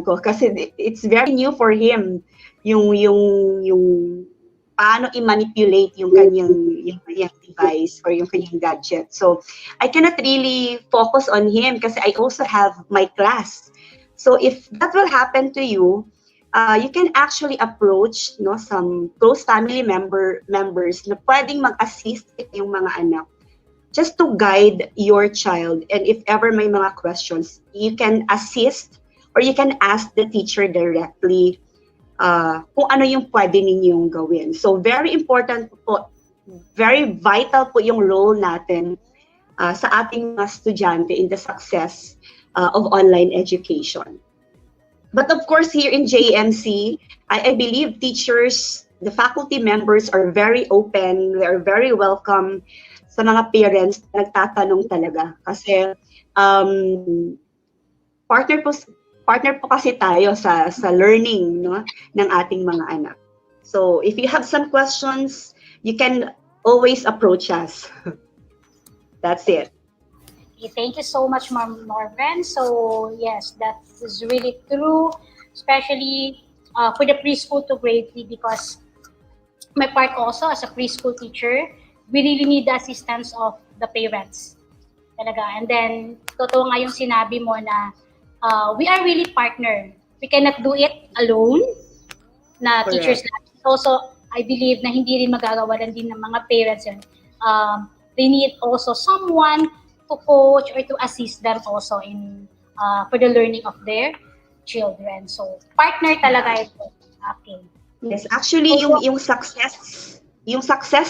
[SPEAKER 3] ko kasi it's very new for him yung paano i-manipulate yung kanyang device or yung kanyang gadget. So I cannot really focus on him kasi I also have my class. So if that will happen to you, you can actually approach no some close family members na pwedeng mag-assist yung mga anak just to guide your child, and if ever may mga questions, you can assist or you can ask the teacher directly kung ano yung pwede ninyong gawin. So very important po, very vital po yung role natin sa ating mga estudyante in the success of online education. But of course, here in JMC, I believe teachers, the faculty members are very open, they are very welcome sa mga parents na nagtatanong talaga. Kasi partner po kasi tayo sa learning no, ng ating mga anak. So if you have some questions, you can always approach us. That's it.
[SPEAKER 1] Okay, thank you so much, Ma'am Norben. So yes, that is really true, especially for the preschool to grade 3, because my part also as a preschool teacher, we really need the assistance of the parents. Talaga. And then, totoo nga yung sinabi mo na we are really partner. We cannot do it alone na
[SPEAKER 3] Correct.
[SPEAKER 1] teachers. Also, I believe na hindi rin magagawa din ng mga parents yun. They need also someone to coach or to assist them also in for the learning of their children. So, partner talaga ito. Okay.
[SPEAKER 3] Yes, actually yung success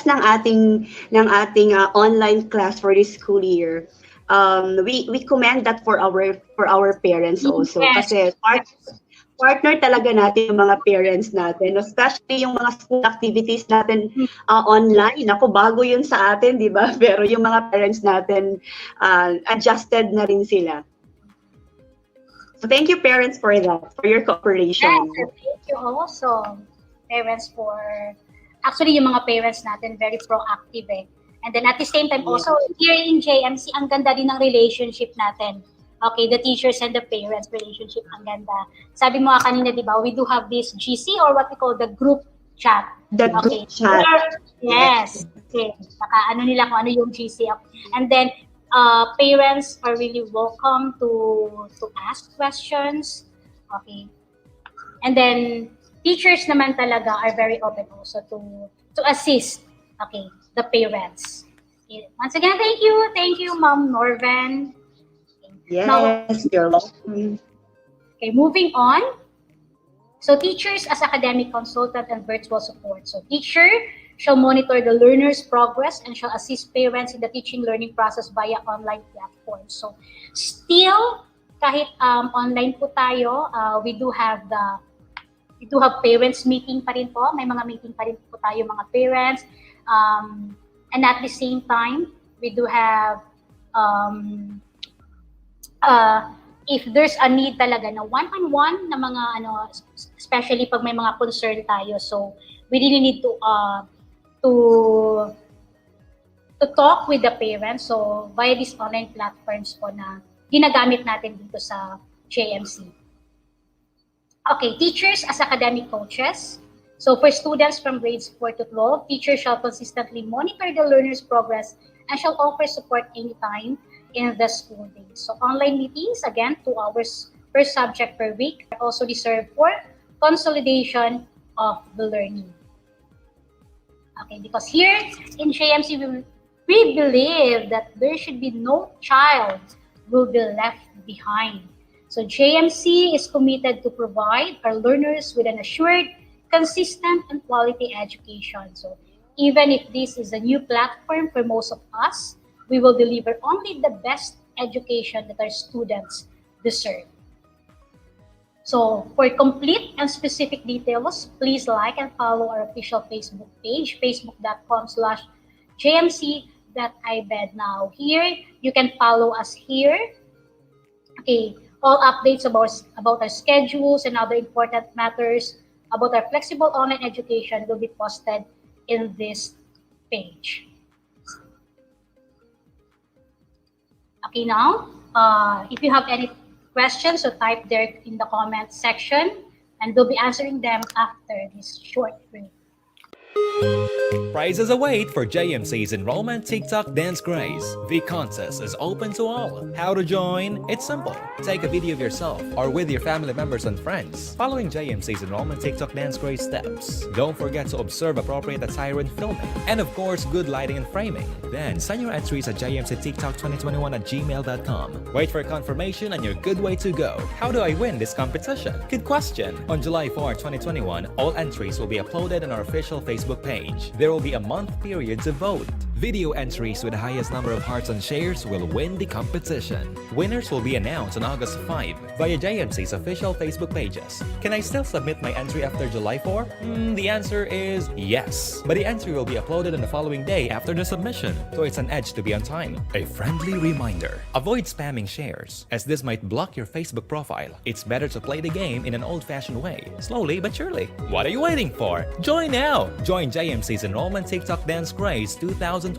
[SPEAKER 3] ng ating online class for this school year, we commend that for our parents also.
[SPEAKER 1] Yes.
[SPEAKER 3] Kasi partner talaga natin yung mga parents natin, especially yung mga school activities natin online. Ako, bago yun sa atin, di ba? Pero yung mga parents natin, adjusted na rin sila. So thank you parents for that, for your cooperation.
[SPEAKER 1] Yes, thank you also, parents, for actually yung mga parents natin very proactive eh. And then at the same time also here in JMC, ang ganda din ng relationship natin. Okay, the teachers and the parents relationship, ang ganda. Sabi mo kanina, di ba, we do have this GC or what we call the group chat.
[SPEAKER 3] Group chat.
[SPEAKER 1] Yes. Okay. Saka ano nila kung ano yung GC. And then parents are really welcome to ask questions. Okay. And then teachers naman talaga are very open also to assist, okay, the parents. Okay. Once again, thank you, Ma'am Norben.
[SPEAKER 3] Yes,
[SPEAKER 1] Now,
[SPEAKER 3] you're welcome.
[SPEAKER 1] okay, moving on. So teachers as academic consultant and virtual support. So teacher shall monitor the learner's progress and shall assist parents in the teaching learning process via online platforms. So still, kahit online po tayo, we do have parents meeting pa rin po. May mga meeting pa rin po tayo mga parents. And at the same time, we do have if there's a need talaga na one-on-one na mga especially pag may mga concern tayo, so we really need to talk with the parents, so via these online platforms po na ginagamit natin dito sa JMC. Okay, teachers as academic coaches. So for students from grades 4 to 12, teachers shall consistently monitor the learner's progress and shall offer support anytime in the school day. So online meetings, again, 2 hours per subject per week, are also reserved for consolidation of the learning. Okay, because here in JMC, we believe that there should be no child will be left behind. So JMC is committed to provide our learners with an assured, consistent, and quality education. So even if this is a new platform for most of us, we will deliver only the best education that our students deserve. So for complete and specific details, please like and follow our official Facebook page, facebook.com/jmc.ibed. Now here, you can follow us here. Okay, all updates about our schedules and other important matters about our flexible online education will be posted in this page. Okay, now, if you have any questions, so type there in the comment section, and we'll be answering them after this short break.
[SPEAKER 5] Prizes await for JMC's Enrollment TikTok Dance Craze. The contest is open to all. How to join? It's simple. Take a video of yourself or with your family members and friends following JMC's Enrollment TikTok Dance Craze steps. Don't forget to observe appropriate attire and filming, and of course, good lighting and framing. Then send your entries at jmctiktok2021@gmail.com. Wait for confirmation and you're good way to go. How do I win this competition? Good question. On July 4, 2021, all entries will be uploaded on our official Facebook page. There will be a month period to vote. Video entries with the highest number of hearts and shares will win the competition. Winners will be announced on August 5 via JMC's official Facebook pages. Can I still submit my entry after July 4? The answer is yes. But the entry will be uploaded on the following day after the submission, so it's an edge to be on time. A friendly reminder: avoid spamming shares, as this might block your Facebook profile. It's better to play the game in an old-fashioned way, slowly but surely. What are you waiting for? Join now! Join JMC's Enrollment TikTok Dance Craze 2021.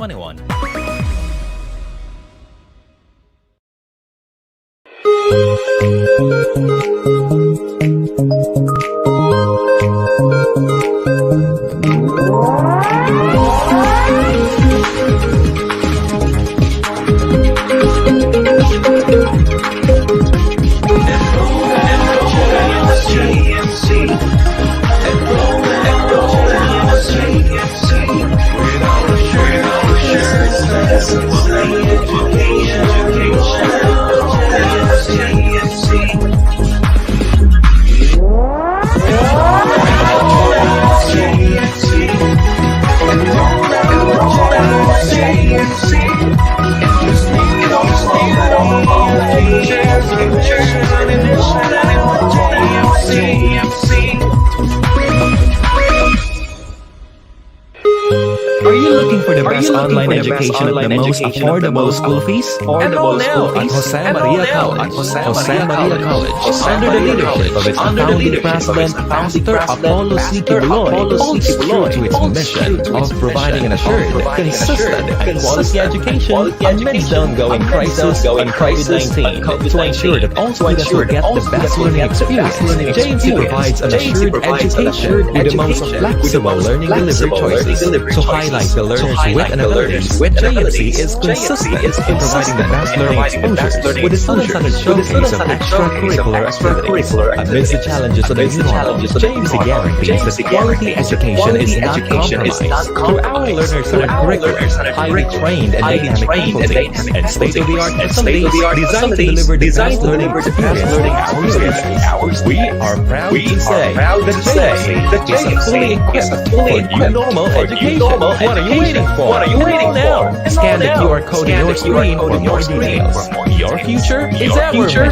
[SPEAKER 6] Are you looking for the best online education at the most affordable school fees?
[SPEAKER 5] Enroll now at Jose Maria College. Jose Maria College, under the leadership of its founding president, Pastor Apollo C. Kibuloy, holds true to its mission of providing an assured, consistent, and quality education amidst the ongoing crisis of COVID-19. To ensure that all students will get the best learning experience, JMC provides an assured education with the most flexible learning delivery choices. To highlight the learners with and abilities, JMC is consistent in providing the best learning exposures with a student-centered showcase of extracurricular activities. Amidst the challenges of the new normal, JMC guarantees that quality education is not compromised. Through our learner-centered curriculum, highly trained and dynamic faculty, and state-of-the-art facilities designed to deliver the best learning experience hours, we are proud to say that JMC is fully equipped for new normal education. What are you waiting for? Enroll now! Scan the QR code on your screen for more details. Your future is our mission.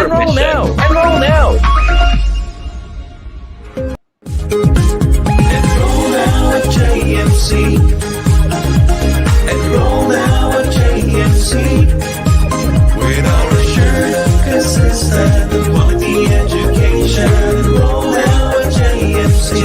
[SPEAKER 5] Enroll now! Enroll now!
[SPEAKER 7] Enroll now at JMC. Enroll now at JMC. With our assured, consistent, and quality education. Enroll now at JMC.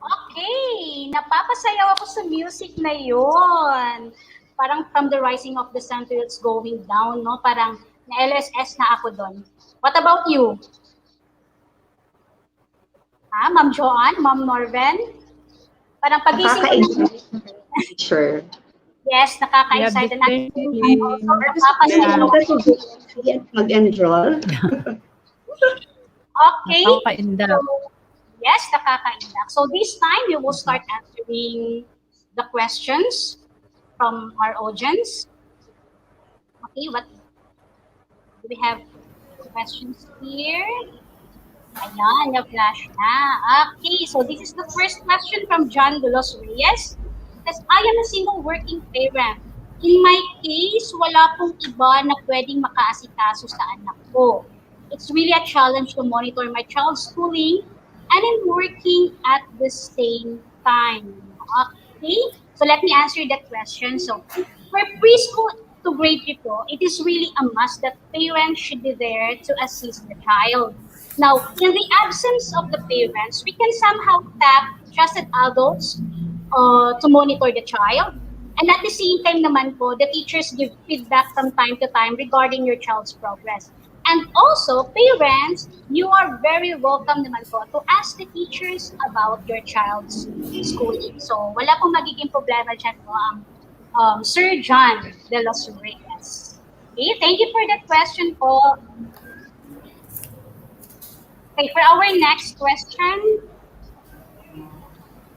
[SPEAKER 1] Okay, napapasayaw ako sa music na yon. Parang from the rising of the sun to it's going down, no? Parang na-LSS na ako doon. What about you? Ma'am Joan, Ma'am Norben? Parang pagising ko.
[SPEAKER 3] Sure.
[SPEAKER 1] Yes, nakaka-excite. And I'm also napapasayaw.
[SPEAKER 3] Mag-enroll.
[SPEAKER 1] Okay.
[SPEAKER 4] Nakaka-indak.
[SPEAKER 1] So, yes, nakaka-indak. So this time, we will start answering the questions from our audience. Okay, what do we have questions here? Ayan, na-flash na. Okay, so this is the first question from John Dulos Reyes. It says, I am a single working parent. In my case, wala pong iba na pwedeng makaasikaso sa anak ko. it's really a challenge to monitor my child's schooling and in working at the same time. Okay, so let me answer that question. So for preschool to grade 3 po, it is really a must that parents should be there to assist the child. Now, in the absence of the parents, we can somehow tap trusted adults to monitor the child. And at the same time naman po, the teachers give feedback from time to time regarding your child's progress. And also, parents, you are very welcome naman po to ask the teachers about your child's schooling. So, wala pong magiging problema dyan po ang Sir John de los Reyes. Okay, thank you for that question po. Okay, for our next question,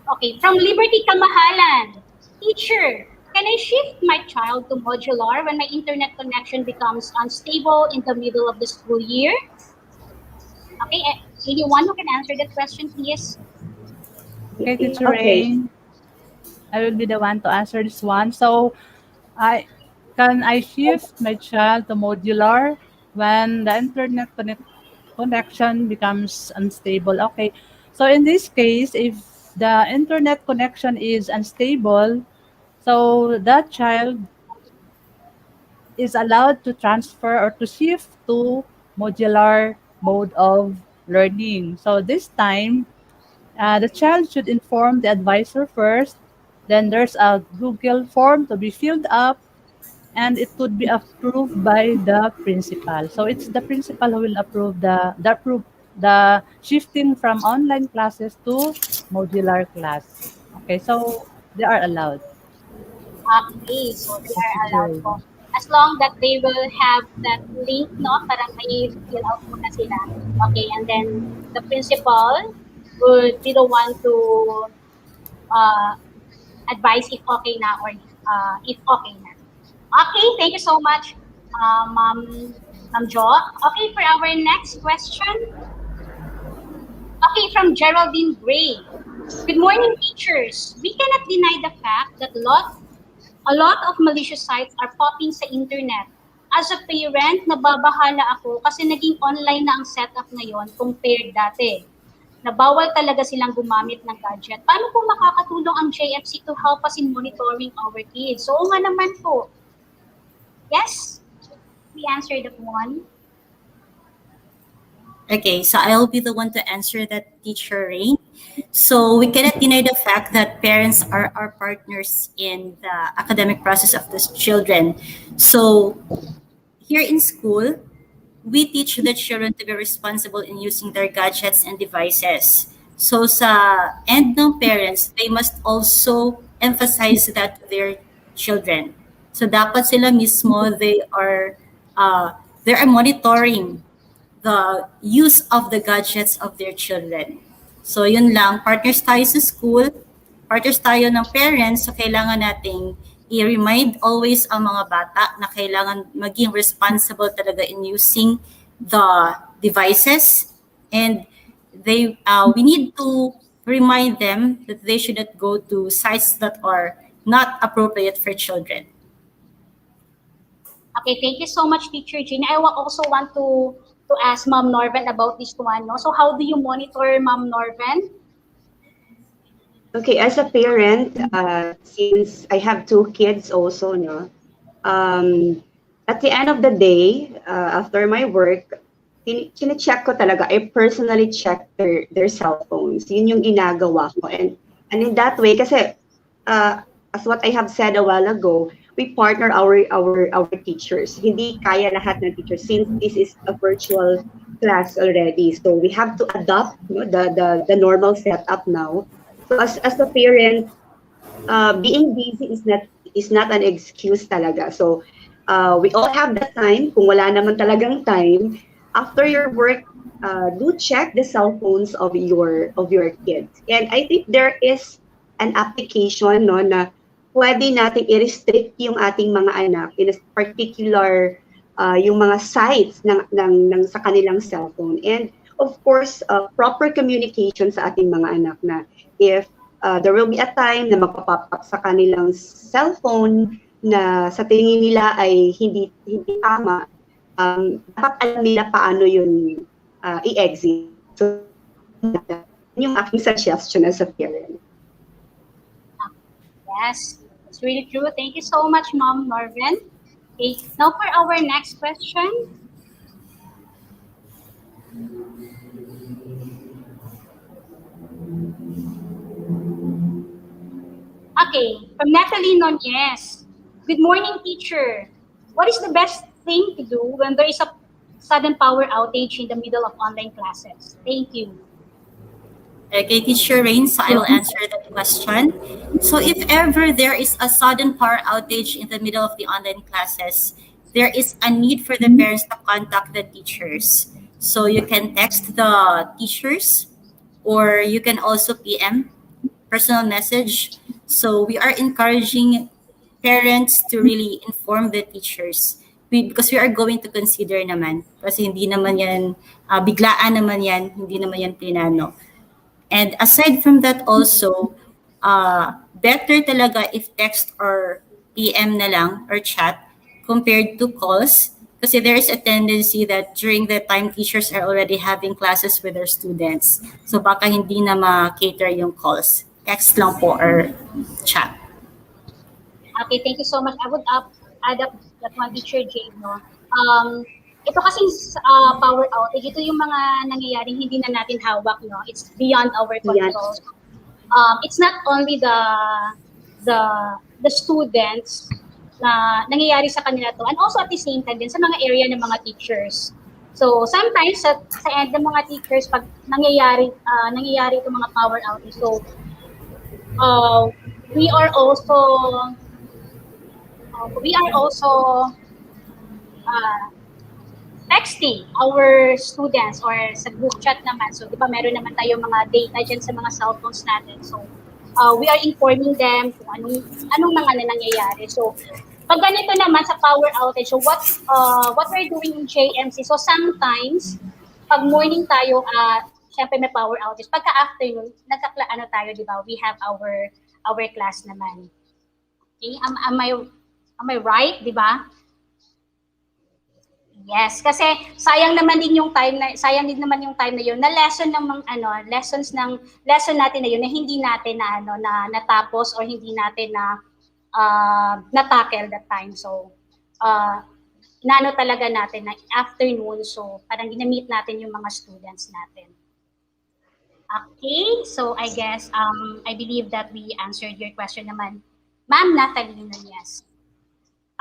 [SPEAKER 1] okay, from Liberty Kamahalan. Teacher, can I shift my child to modular when my internet connection becomes unstable in the middle of the school year? Okay, anyone who can answer that question, please?
[SPEAKER 4] Okay, Teacher
[SPEAKER 3] Okay.
[SPEAKER 4] Rain. I will be the one to answer this one. So, can I shift my child to modular when the internet connection becomes unstable? Okay. So in this case, if the internet connection is unstable, so that child is allowed to transfer or to shift to modular mode of learning. So this time, the child should inform the advisor first. Then there's a Google form to be filled up, and it would be approved by the principal. So it's the principal who will approve the shifting from online classes to modular class. Okay, so they are allowed.
[SPEAKER 1] Okay, so they
[SPEAKER 4] Yes,
[SPEAKER 1] are
[SPEAKER 4] Teacher
[SPEAKER 1] allowed
[SPEAKER 4] Rain.
[SPEAKER 1] po. As long that they will have that link, no? Parang may fill out muna sila. Okay, and then the principal would be the one to uh, advise if okay na or if okay na. Okay, thank you so much, Ma'am Jo. Okay, for our next question. Okay, from Geraldine Gray. Good morning, teachers. We cannot deny the fact that a lot of malicious sites are popping sa internet. As a parent, nababahala ako kasi naging online na ang setup ngayon compared dati. Nabawal talaga silang gumamit ng gadget. Paano po makakatulong ang JFC to help us in monitoring our kids? So, nga naman po. Yes? We answered that one.
[SPEAKER 2] Okay, so I'll be the one to answer that, Teacher Rain. So we cannot deny the fact that parents are our partners in the academic process of these children. So here in school, we teach the children to be responsible in using their gadgets and devices. So sa end ng parents, they must also emphasize that to their children. So dapat sila mismo, they are monitoring the use of the gadgets of their children. So yun lang, partners tayo sa school, partners tayo ng parents, so kailangan nating i-remind always ang mga bata na kailangan maging responsible talaga in using the devices, and we need to remind them that they should not go to sites that are not appropriate for children.
[SPEAKER 1] Okay, thank you so much, Teacher Jean. I also want to ask Ma'am Norben about this one. No? So how do you monitor, Ma'am Norben?
[SPEAKER 3] Okay, as a parent, since I have two kids also, no, at the end of the day, after my work, chine-check ko talaga. I personally check their cell phones. Yun yung ginagawa ko. And in that way, kasi as what I have said a while ago, we partner our teachers. Hindi kaya lahat ng teachers since this is a virtual class already. So we have to adopt, you know, the normal setup now. So as a parent, being busy is not an excuse talaga. So we all have the time. Kung wala naman talagang time, after your work, do check the cell phones of your kids. And I think there is an application, no, na pwede natin i-restrict yung ating mga anak in a particular yung mga sites ng sa kanilang cellphone. And of course, proper communication sa ating mga anak na if there will be a time na magpa-pop up sa kanilang cellphone na sa tingin nila ay hindi tama, dapat alam nila paano yun i-exit. So, yun yung aking suggestion as a parent.
[SPEAKER 1] Yes, it's really true. Thank you so much, Mom Norben. Okay, now for our next question. Okay, from Natalie Nunez. Good morning, teacher. What is the best thing to do when there is a sudden power outage in the middle of online classes? Thank you.
[SPEAKER 2] Okay, Teacher Rain, so I'll answer that question. So if ever there is a sudden power outage in the middle of the online classes, there is a need for the parents to contact the teachers. So you can text the teachers or you can also PM, personal message. So we are encouraging parents to really inform the teachers. Because we are going to consider naman. Kasi hindi naman yan, biglaan naman yan, hindi naman yan plinano. And aside from that also, better talaga if text or PM na lang or chat compared to calls. Kasi there is a tendency that during the time teachers are already having classes with their students. So baka hindi na ma-cater yung calls. Text lang po or chat.
[SPEAKER 1] Okay, thank you so much. I would add up that one, teacher Jade, no? Ito kasing power outage, ito yung mga nangyayaring hindi na natin hawak, no? It's beyond our control. It's not only the students na nangyayari sa kanila to, and also at the same time din sa mga area ng mga teachers. So sometimes sa end ng mga teachers, pag nangyayari itong mga power outage, so we are also texting our students or sa group chat naman. So, di ba, meron naman tayong mga data dyan sa mga cellphones natin. So, we are informing them kung anong mga nangyayari. So, pag ganito naman sa power outage, so what we're doing in JMC, so sometimes, pag morning tayo, syempre may power outage. Pagka afternoon, tayo, di ba, we have our class naman. Okay, am I right, di ba? Yes, kasi sayang naman yung time na yun na lesson natin na yun na hindi natin na natapos or hindi natin na tackle that time. So talaga natin na afternoon, so parang ginamit natin yung mga students natin. Okay, so I guess I believe that we answered your question naman, Ma'am Natalie Nunez.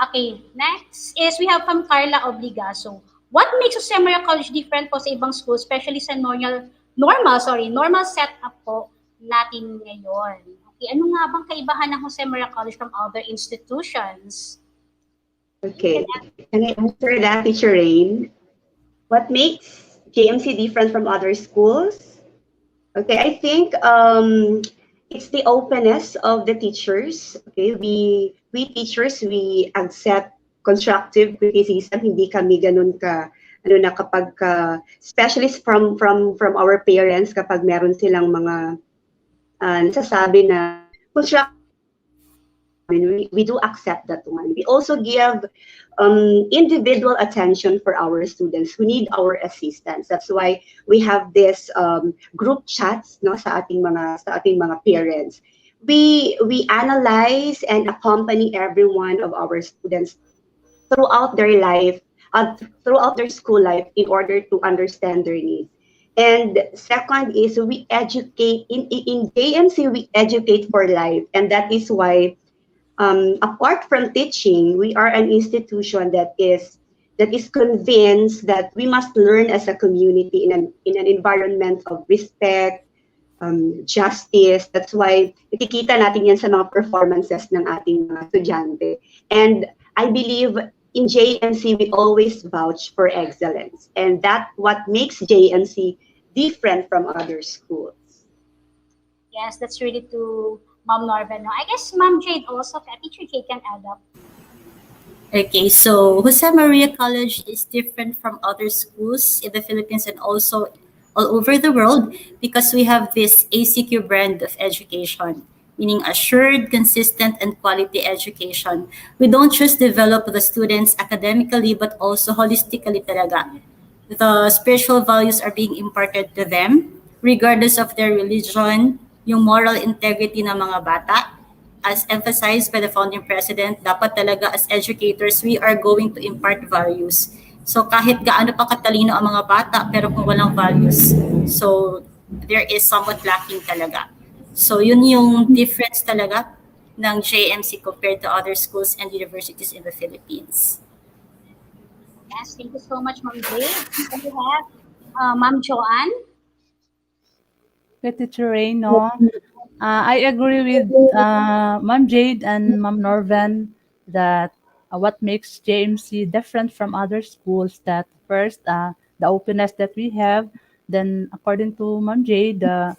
[SPEAKER 1] Okay, next is we have from Carla Obligaso. What makes Josemaria College different po sa ibang schools, especially sa normal setup po natin ngayon? Okay, ano nga bang kaibahan ng Josemaria College from other institutions?
[SPEAKER 3] Okay, can I answer that, Teacher Rain? What makes JMC different from other schools? Okay, I think it's the openness of the teachers. Okay, we teachers, we accept constructive criticism. Hindi kami ganun kapag especially from our parents, kapag meron silang mga nasasabi na constructive, we do accept that one. We also give individual attention for our students who need our assistance. That's why we have this group chats, no, sa ating mga parents. We analyze and accompany every one of our students throughout their life, throughout their school life, in order to understand their needs. And second is we educate in JMC. We educate for life, and that is why, apart from teaching, we are an institution that is convinced that we must learn as a community in an environment of respect, justice. That's why ikikita natin yan sa mga performances ng ating mga estudyante. And I believe in JMC, we always vouch for excellence. And that's what makes JMC different from other schools.
[SPEAKER 1] Yes, that's really to Ma'am Norben. I guess Ma'am Jade also, Teacher Jade can add up.
[SPEAKER 2] Okay, so Josemaria College is different from other schools in the Philippines and also all over the world because we have this ACQ brand of education, meaning assured, consistent, and quality education. We don't just develop the students academically but also holistically talaga. The spiritual values are being imparted to them regardless of their religion, yung moral integrity ng mga bata. As emphasized by the founding president, dapat talaga as educators, we are going to impart values. So kahit gaano pa katalino ang mga bata, pero kung walang values, so there is somewhat lacking talaga. So yun yung difference talaga ng JMC compared to other schools and universities in the Philippines.
[SPEAKER 1] Yes, thank you so much, Ma'am Jade. Then we have Ma'am Joan.
[SPEAKER 4] Okay, Teacher Ray, no? I agree with Ma'am Jade and Ma'am Norben that what makes JMC different from other schools that first the openness that we have, then according to Ma'am Jade, the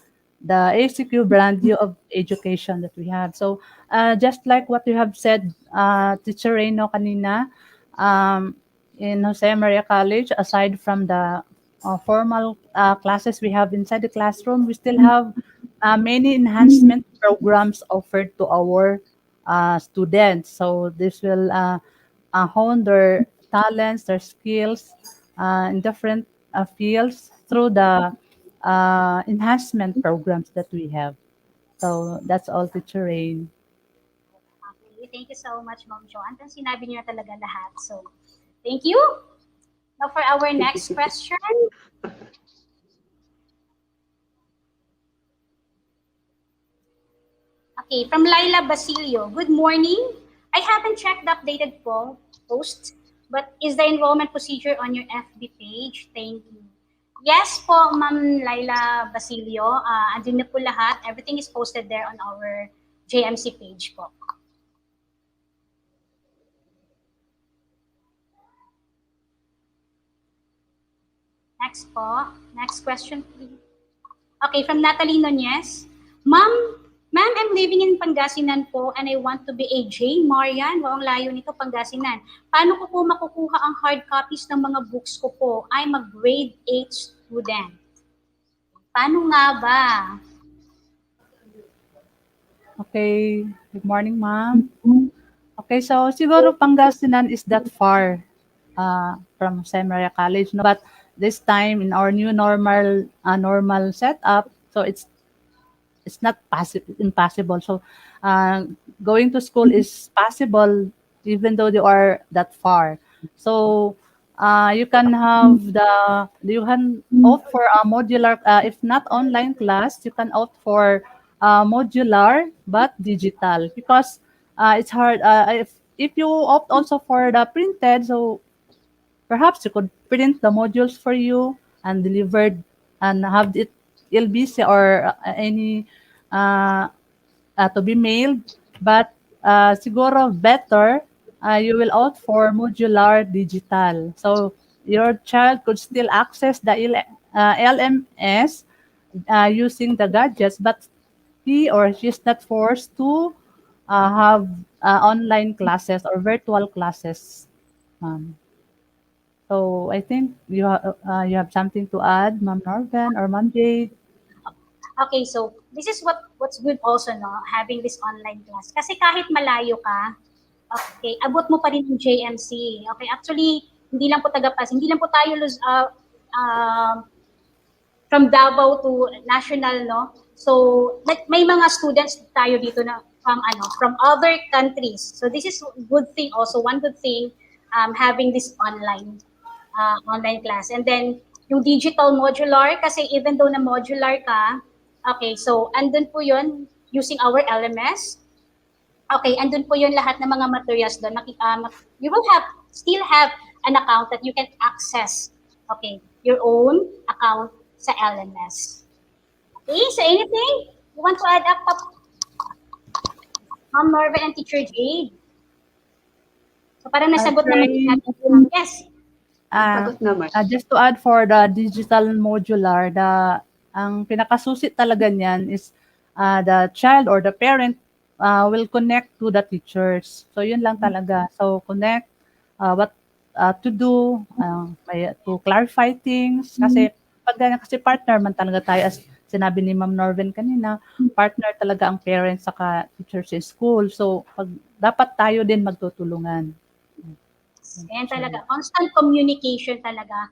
[SPEAKER 4] ACQ brand view of education that we have. So just like what you have said, Teacher Ray, no, kanina, in Jose Maria College, aside from the formal classes we have inside the classroom, we still have many enhancement programs offered to our students. So this will hone their talents, their skills in different fields through the enhancement programs that we have. So that's all, Teacher Rain.
[SPEAKER 1] Okay, thank you so much, Ma'am Joan. Ang sinabi niyo na talaga lahat. So, thank you. Now for our next question. Okay, from Laila Basilio. Good morning. I haven't checked the updated post, but is the enrollment procedure on your FB page? Thank you. Yes po, Ma'am Laila Basilio. Andun na po lahat. Everything is posted there on our JMC page po. Next po. Next question, please. Okay, from Natalie Nunez. Ma'am, I'm living in Pangasinan po and I want to be a J. Marian. Wow, ang layo nito, Pangasinan. Paano ko po makukuha ang hard copies ng mga books ko po? I'm a grade 8 student. Paano nga ba?
[SPEAKER 4] Okay, good morning, ma'am. Okay, so siguro Pangasinan is that far from Jose Maria College, no? But this time in our new normal setup, so it's not impossible. So going to school is possible even though they are that far. So you can opt for a modular, if not online class, you can opt for modular but digital because it's hard. If you opt also for the printed, so perhaps you could print the modules for you and delivered and have it LBC or any to be mailed. But siguro better you will opt for modular digital. So your child could still access the LMS using the gadgets, but he or she is not forced to have online classes or virtual classes. So I think you have something to add, Ma'am Norben or Ma'am Jade.
[SPEAKER 1] Okay, so this is what's good also, no, having this online class. Kasi kahit malayo ka, okay, abot mo pa rin yung JMC. Okay, actually, hindi lang po hindi lang po tayo from Davao to national, no? So, may mga students tayo dito na from other countries. So this is good thing also, one good thing having this online class. And then yung digital modular, kasi even though na modular ka, okay, so andun po yun using our LMS. Okay, andun po yun lahat ng mga materials doon. You will still have an account that you can access, okay, your own account sa LMS. Okay, so anything you want to add up, Ma'am Norben and Teacher Jade? So parang nasagot naman natin. Yes.
[SPEAKER 3] Sagot naman.
[SPEAKER 4] Just to add for the digital modular, ang pinakasusit talaga niyan is the child or the parent will connect to the teachers. So yun lang talaga. So connect what to do, to clarify things. Kasi pag ganyan, kasi partner man talaga tayo as sinabi ni Ma'am Norben kanina, partner talaga ang parents saka teachers sa school. So, dapat tayo din magtutulungan.
[SPEAKER 1] Ayan talaga, constant communication talaga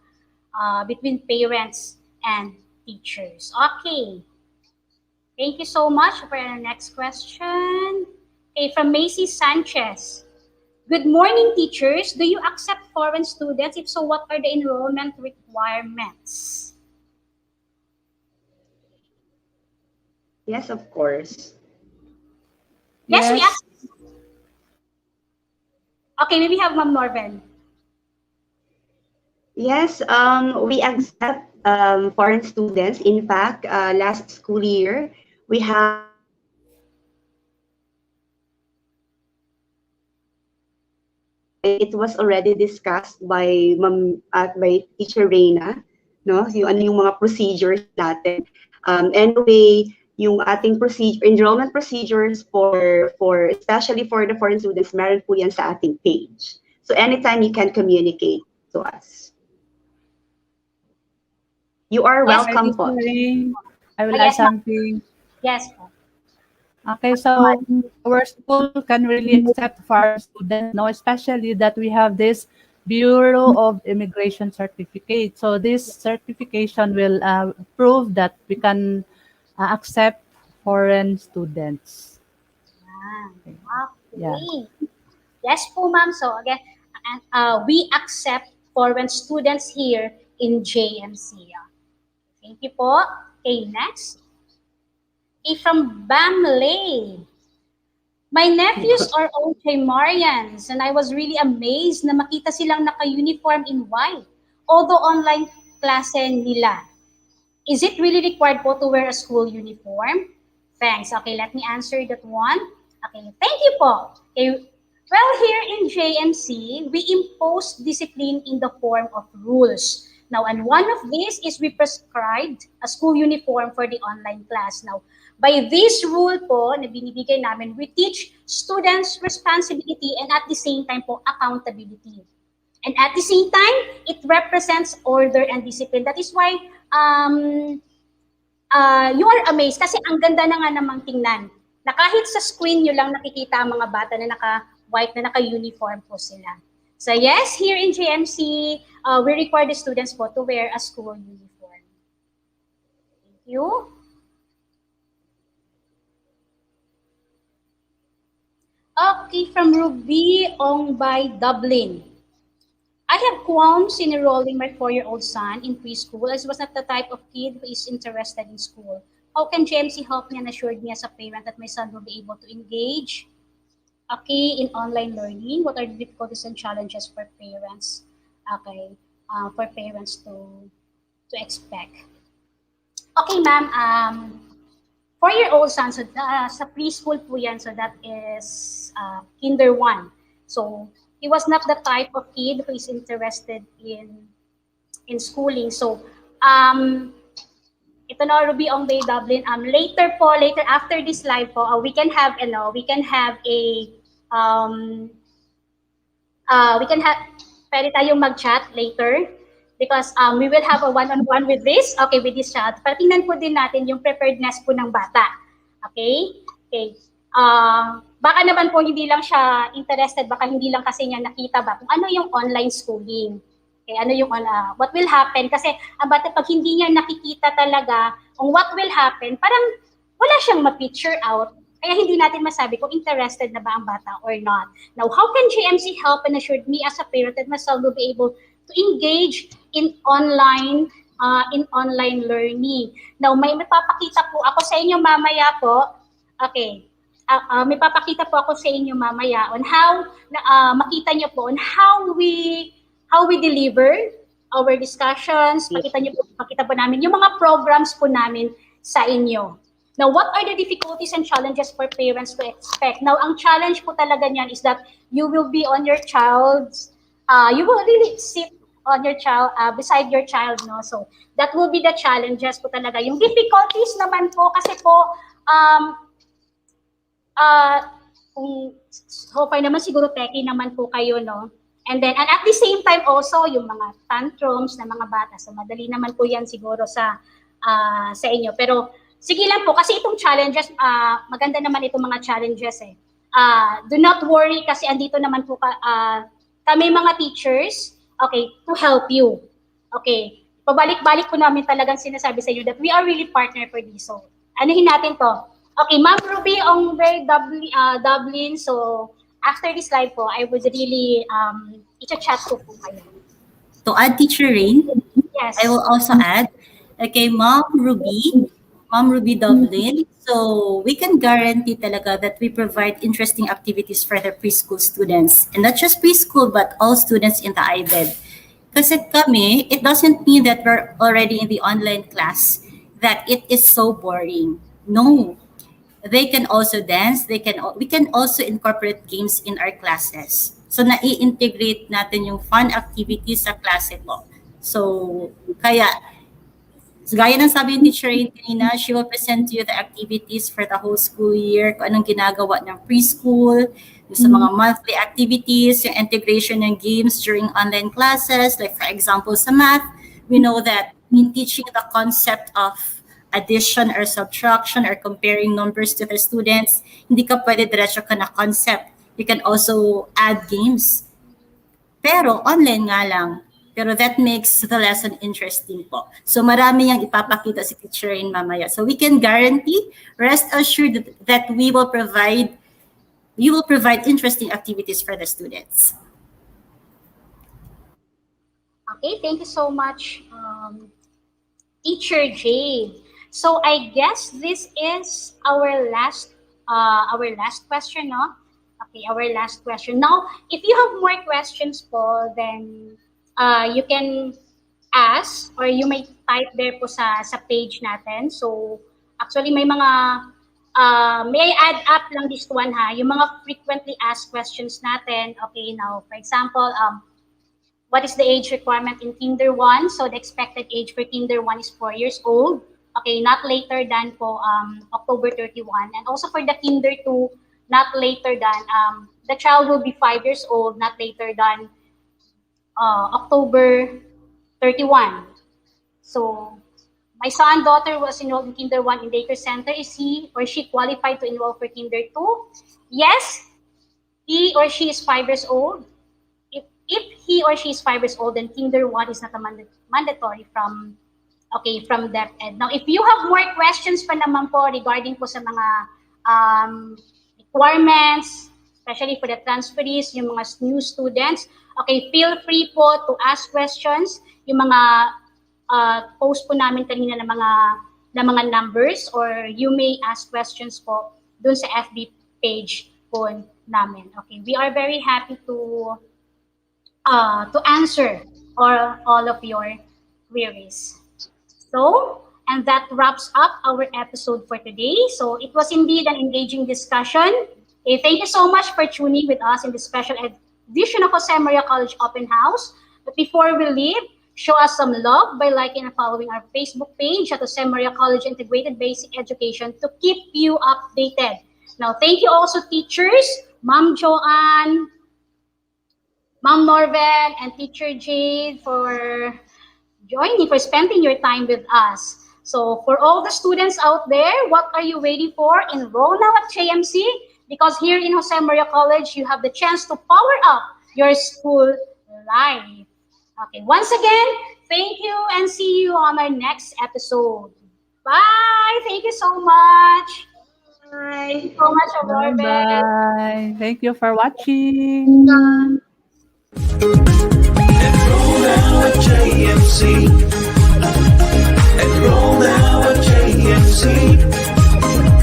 [SPEAKER 1] between parents and teachers. Okay. Thank you so much for our next question. Okay, from Macy Sanchez. Good morning, teachers. Do you accept foreign students? If so, what are the enrollment requirements?
[SPEAKER 3] Yes, of course.
[SPEAKER 1] Yes, we
[SPEAKER 4] Yes.
[SPEAKER 1] accept. Okay, maybe have Ma'am Norben.
[SPEAKER 3] Yes, we accept foreign students. In fact, last school year, we have it was already discussed by by Teacher Reina, no? Yung mga procedures natin. Anyway, yung ating enrollment procedures for especially for the foreign students, meron po yan sa ating page. So anytime you can communicate to us. You are
[SPEAKER 1] Yes,
[SPEAKER 3] welcome po.
[SPEAKER 4] I will
[SPEAKER 1] yes,
[SPEAKER 4] add something.
[SPEAKER 1] Yes po.
[SPEAKER 4] Okay, so our school can really accept foreign students, no, especially that we have this Bureau of Immigration certificate. So this certification will prove that we can accept foreign students.
[SPEAKER 1] Okay.
[SPEAKER 4] Yeah.
[SPEAKER 1] Yes po, ma'am. So again, we accept foreign students here in JMC. Thank you po. Okay, next. Okay, from Bamley. My nephews are all Marians, and I was really amazed na makita silang naka-uniform in white. Although online klase nila. Is it really required po to wear a school uniform? Thanks. Okay, let me answer that one. Okay, thank you po. Okay. Well, here in JMC, we impose discipline in the form of rules. Now, and one of these is we prescribed a school uniform for the online class. Now, by this rule po na binibigay namin, we teach students responsibility and at the same time po accountability. And at the same time, it represents order and discipline. That is why you are amazed kasi ang ganda na nga namang tingnan. Na kahit sa screen nyo lang nakikita ang mga bata na naka-white na naka-uniform po sila. So yes, here in GMC, we require the students po to wear a school uniform. Thank you. Okay, from Ruby Ongbay Dublin. I have qualms in enrolling my 4-year-old son in preschool as he was not the type of kid who is interested in school. How can GMC help me and assure me as a parent that my son will be able to engage in online learning? What are the difficulties and challenges for parents? For parents to expect. Okay, ma'am. 4-year-old son, so sa preschool po yan, so that is kinder 1. So he was not the type of kid who is interested in schooling. So ito na Ruby Ongbay Dublin. Later after this live po, we can have pwede tayong mag-chat later because we will have a one-on-one with this child. Para tingnan po din natin yung preparedness po ng bata. Okay? Baka naman po hindi lang siya interested, baka hindi lang kasi niya nakita ba kung ano yung online schooling. Okay, ano yung what will happen kasi ang bata pag hindi niya nakikita talaga kung what will happen, parang wala siyang ma-picture out. Kaya hindi natin masabi kung interested na ba ang bata or not. Now, how can GMC help and assure me as a parent that my son will be able to engage in online learning? Now, may mapapakita po ako sa inyo mamaya po. Okay. May papakita po ako sa inyo mamaya on how makita niyo po on how we deliver our discussions. Pakita po namin yung mga programs po namin sa inyo. Now, what are the difficulties and challenges for parents to expect? Now, ang challenge po talaga niyan is that you will be on your child's, you will really sit on your child, beside your child, no? So, that will be the challenges po talaga. Yung difficulties naman po, kasi po, kung so far naman siguro techie naman po kayo, no? And at the same time also, yung mga tantrums ng mga bata. So, madali naman po yan siguro sa sa inyo. Pero sige lang po, kasi itong challenges, maganda naman itong mga challenges eh. Do not worry kasi andito naman po kami mga teachers, okay, to help you. Okay, pabalik-balik po namin talagang sinasabi sa inyo that we are really partner for this. So, anuhin natin to. Okay, Ma'am Ruby Ongbe Dublin, so after this live po, I would really i-chat ko po kayo.
[SPEAKER 2] To add Teacher Rain,
[SPEAKER 1] Yes.
[SPEAKER 2] I will also add, okay, Ma'am Ruby Dublin. So we can guarantee talaga that we provide interesting activities for the preschool students. And not just preschool, but all students in the IBED. Kasi kami, it doesn't mean that we're already in the online class, that it is so boring. No. They can also dance, we can also incorporate games in our classes. So nai-integrate natin yung fun activities sa klase po. So kaya, gaya ng sabi ni Teacher Rain kanina, she will present to you the activities for the whole school year, kung anong ginagawa ng preschool, yung sa mga monthly activities, yung integration ng games during online classes. Like for example, sa math, we know that in teaching the concept of addition or subtraction or comparing numbers to the students, hindi ka pwede diretso ka na concept. You can also add games. Pero online nga lang. Pero that makes the lesson interesting po. So marami yang ipapakita si Teacher Rain mamaya. So we can guarantee, rest assured that you will provide interesting activities for the students.
[SPEAKER 1] Okay, thank you so much, Teacher Jade. So I guess this is our last question, no? Okay, our last question. Now, if you have more questions po, then you can ask or you may type there po sa page natin. So actually may mga may I add up lang this one ha, yung mga frequently asked questions natin. Okay, now for example, what is the age requirement in Kinder 1? So the expected age for Kinder 1 is 4 years old. Okay, not later than po October 31. And also for the Kinder 2, not later than the child will be 5 years old, not later than October 31. So my son, daughter was enrolled in Kinder 1 in daycare center. Is he or she qualified to enroll for Kinder 2? Yes, he or she is 5 years old. If he or she is 5 years old, then Kinder 1 is not a mandatory from DepEd. Now, if you have more questions pa naman po regarding po sa mga requirements, especially for the transferees, yung mga new students, okay, feel free po to ask questions. Yung mga post po namin kanina ng mga numbers, or you may ask questions po dun sa FB page po namin. Okay, we are very happy to answer all of your queries. So, and that wraps up our episode for today. So it was indeed an engaging discussion. Okay, thank you so much for tuning with us in this special edition of Jose Maria College Open House. But before we leave, show us some love by liking and following our Facebook page at Jose Maria College Integrated Basic Education to keep you updated. Now, thank you also teachers, Ma'am Joan, Ma'am Norben, and Teacher Jade for spending your time with us. So for all the students out there, what are you waiting for? Enroll now at JMC, because here in Jose Maria College, you have the chance to power up your school life. Okay, once again, thank you and see you on our next episode. Bye! Thank you so much.
[SPEAKER 3] Bye.
[SPEAKER 1] Thank you so much, Norben.
[SPEAKER 4] Bye. Thank you for watching.
[SPEAKER 7] Enroll now at JMC. Enroll now at JMC.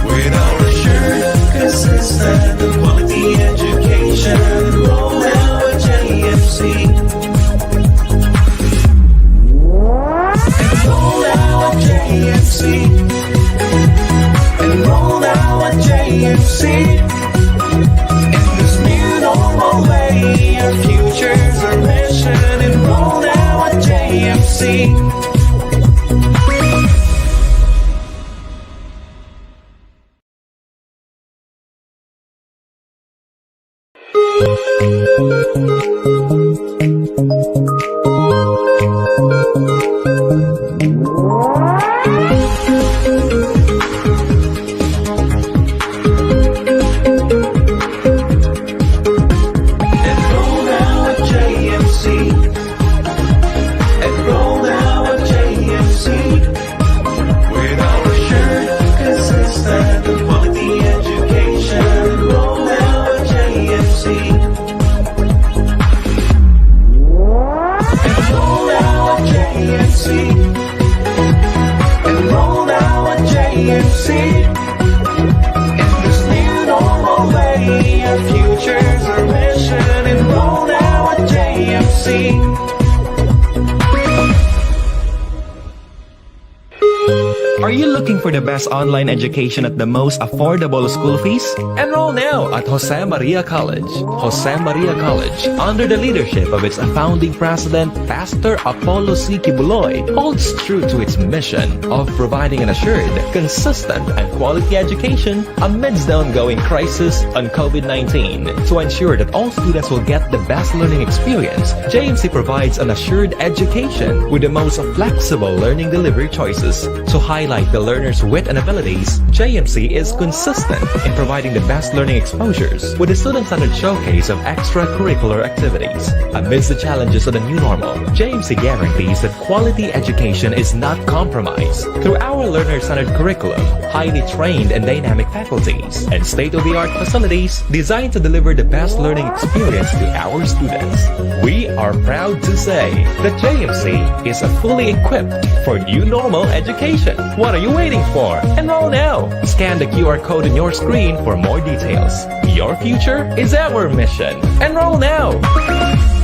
[SPEAKER 7] With our assured, consistent, and quality education. Enroll now at JMC. Enroll now at JMC. Enroll now at JMC. In this new normal way, our futures are mission. Enroll now at JMC. In this new normal way, our future's our mission. Enroll now at JMC.
[SPEAKER 6] Are you looking for the best online education at the most affordable school fees?
[SPEAKER 5] Enroll now at Jose Maria College. Jose Maria College, under the leadership of its founding president, Pastor Apollo C. Kibuloy, holds true to its mission of providing an assured, consistent, and quality education amidst the ongoing crisis on COVID-19. To ensure that all students will get the best learning experience, JMC provides an assured education with the most flexible learning delivery choices. To highlight the learner's wit and abilities, JMC is consistent in providing the best learning exposures with a student-centered showcase of extracurricular activities. Amidst the challenges of the new normal, JMC guarantees that quality education is not compromised through our learner-centered curriculum, highly trained and dynamic faculties, and state-of-the-art facilities designed to deliver the best learning experience to our students. We are proud to say that JMC is fully equipped for new normal education. What are you waiting for? Enroll now! Scan the QR code on your screen for more details. Your future is our mission. Enroll now!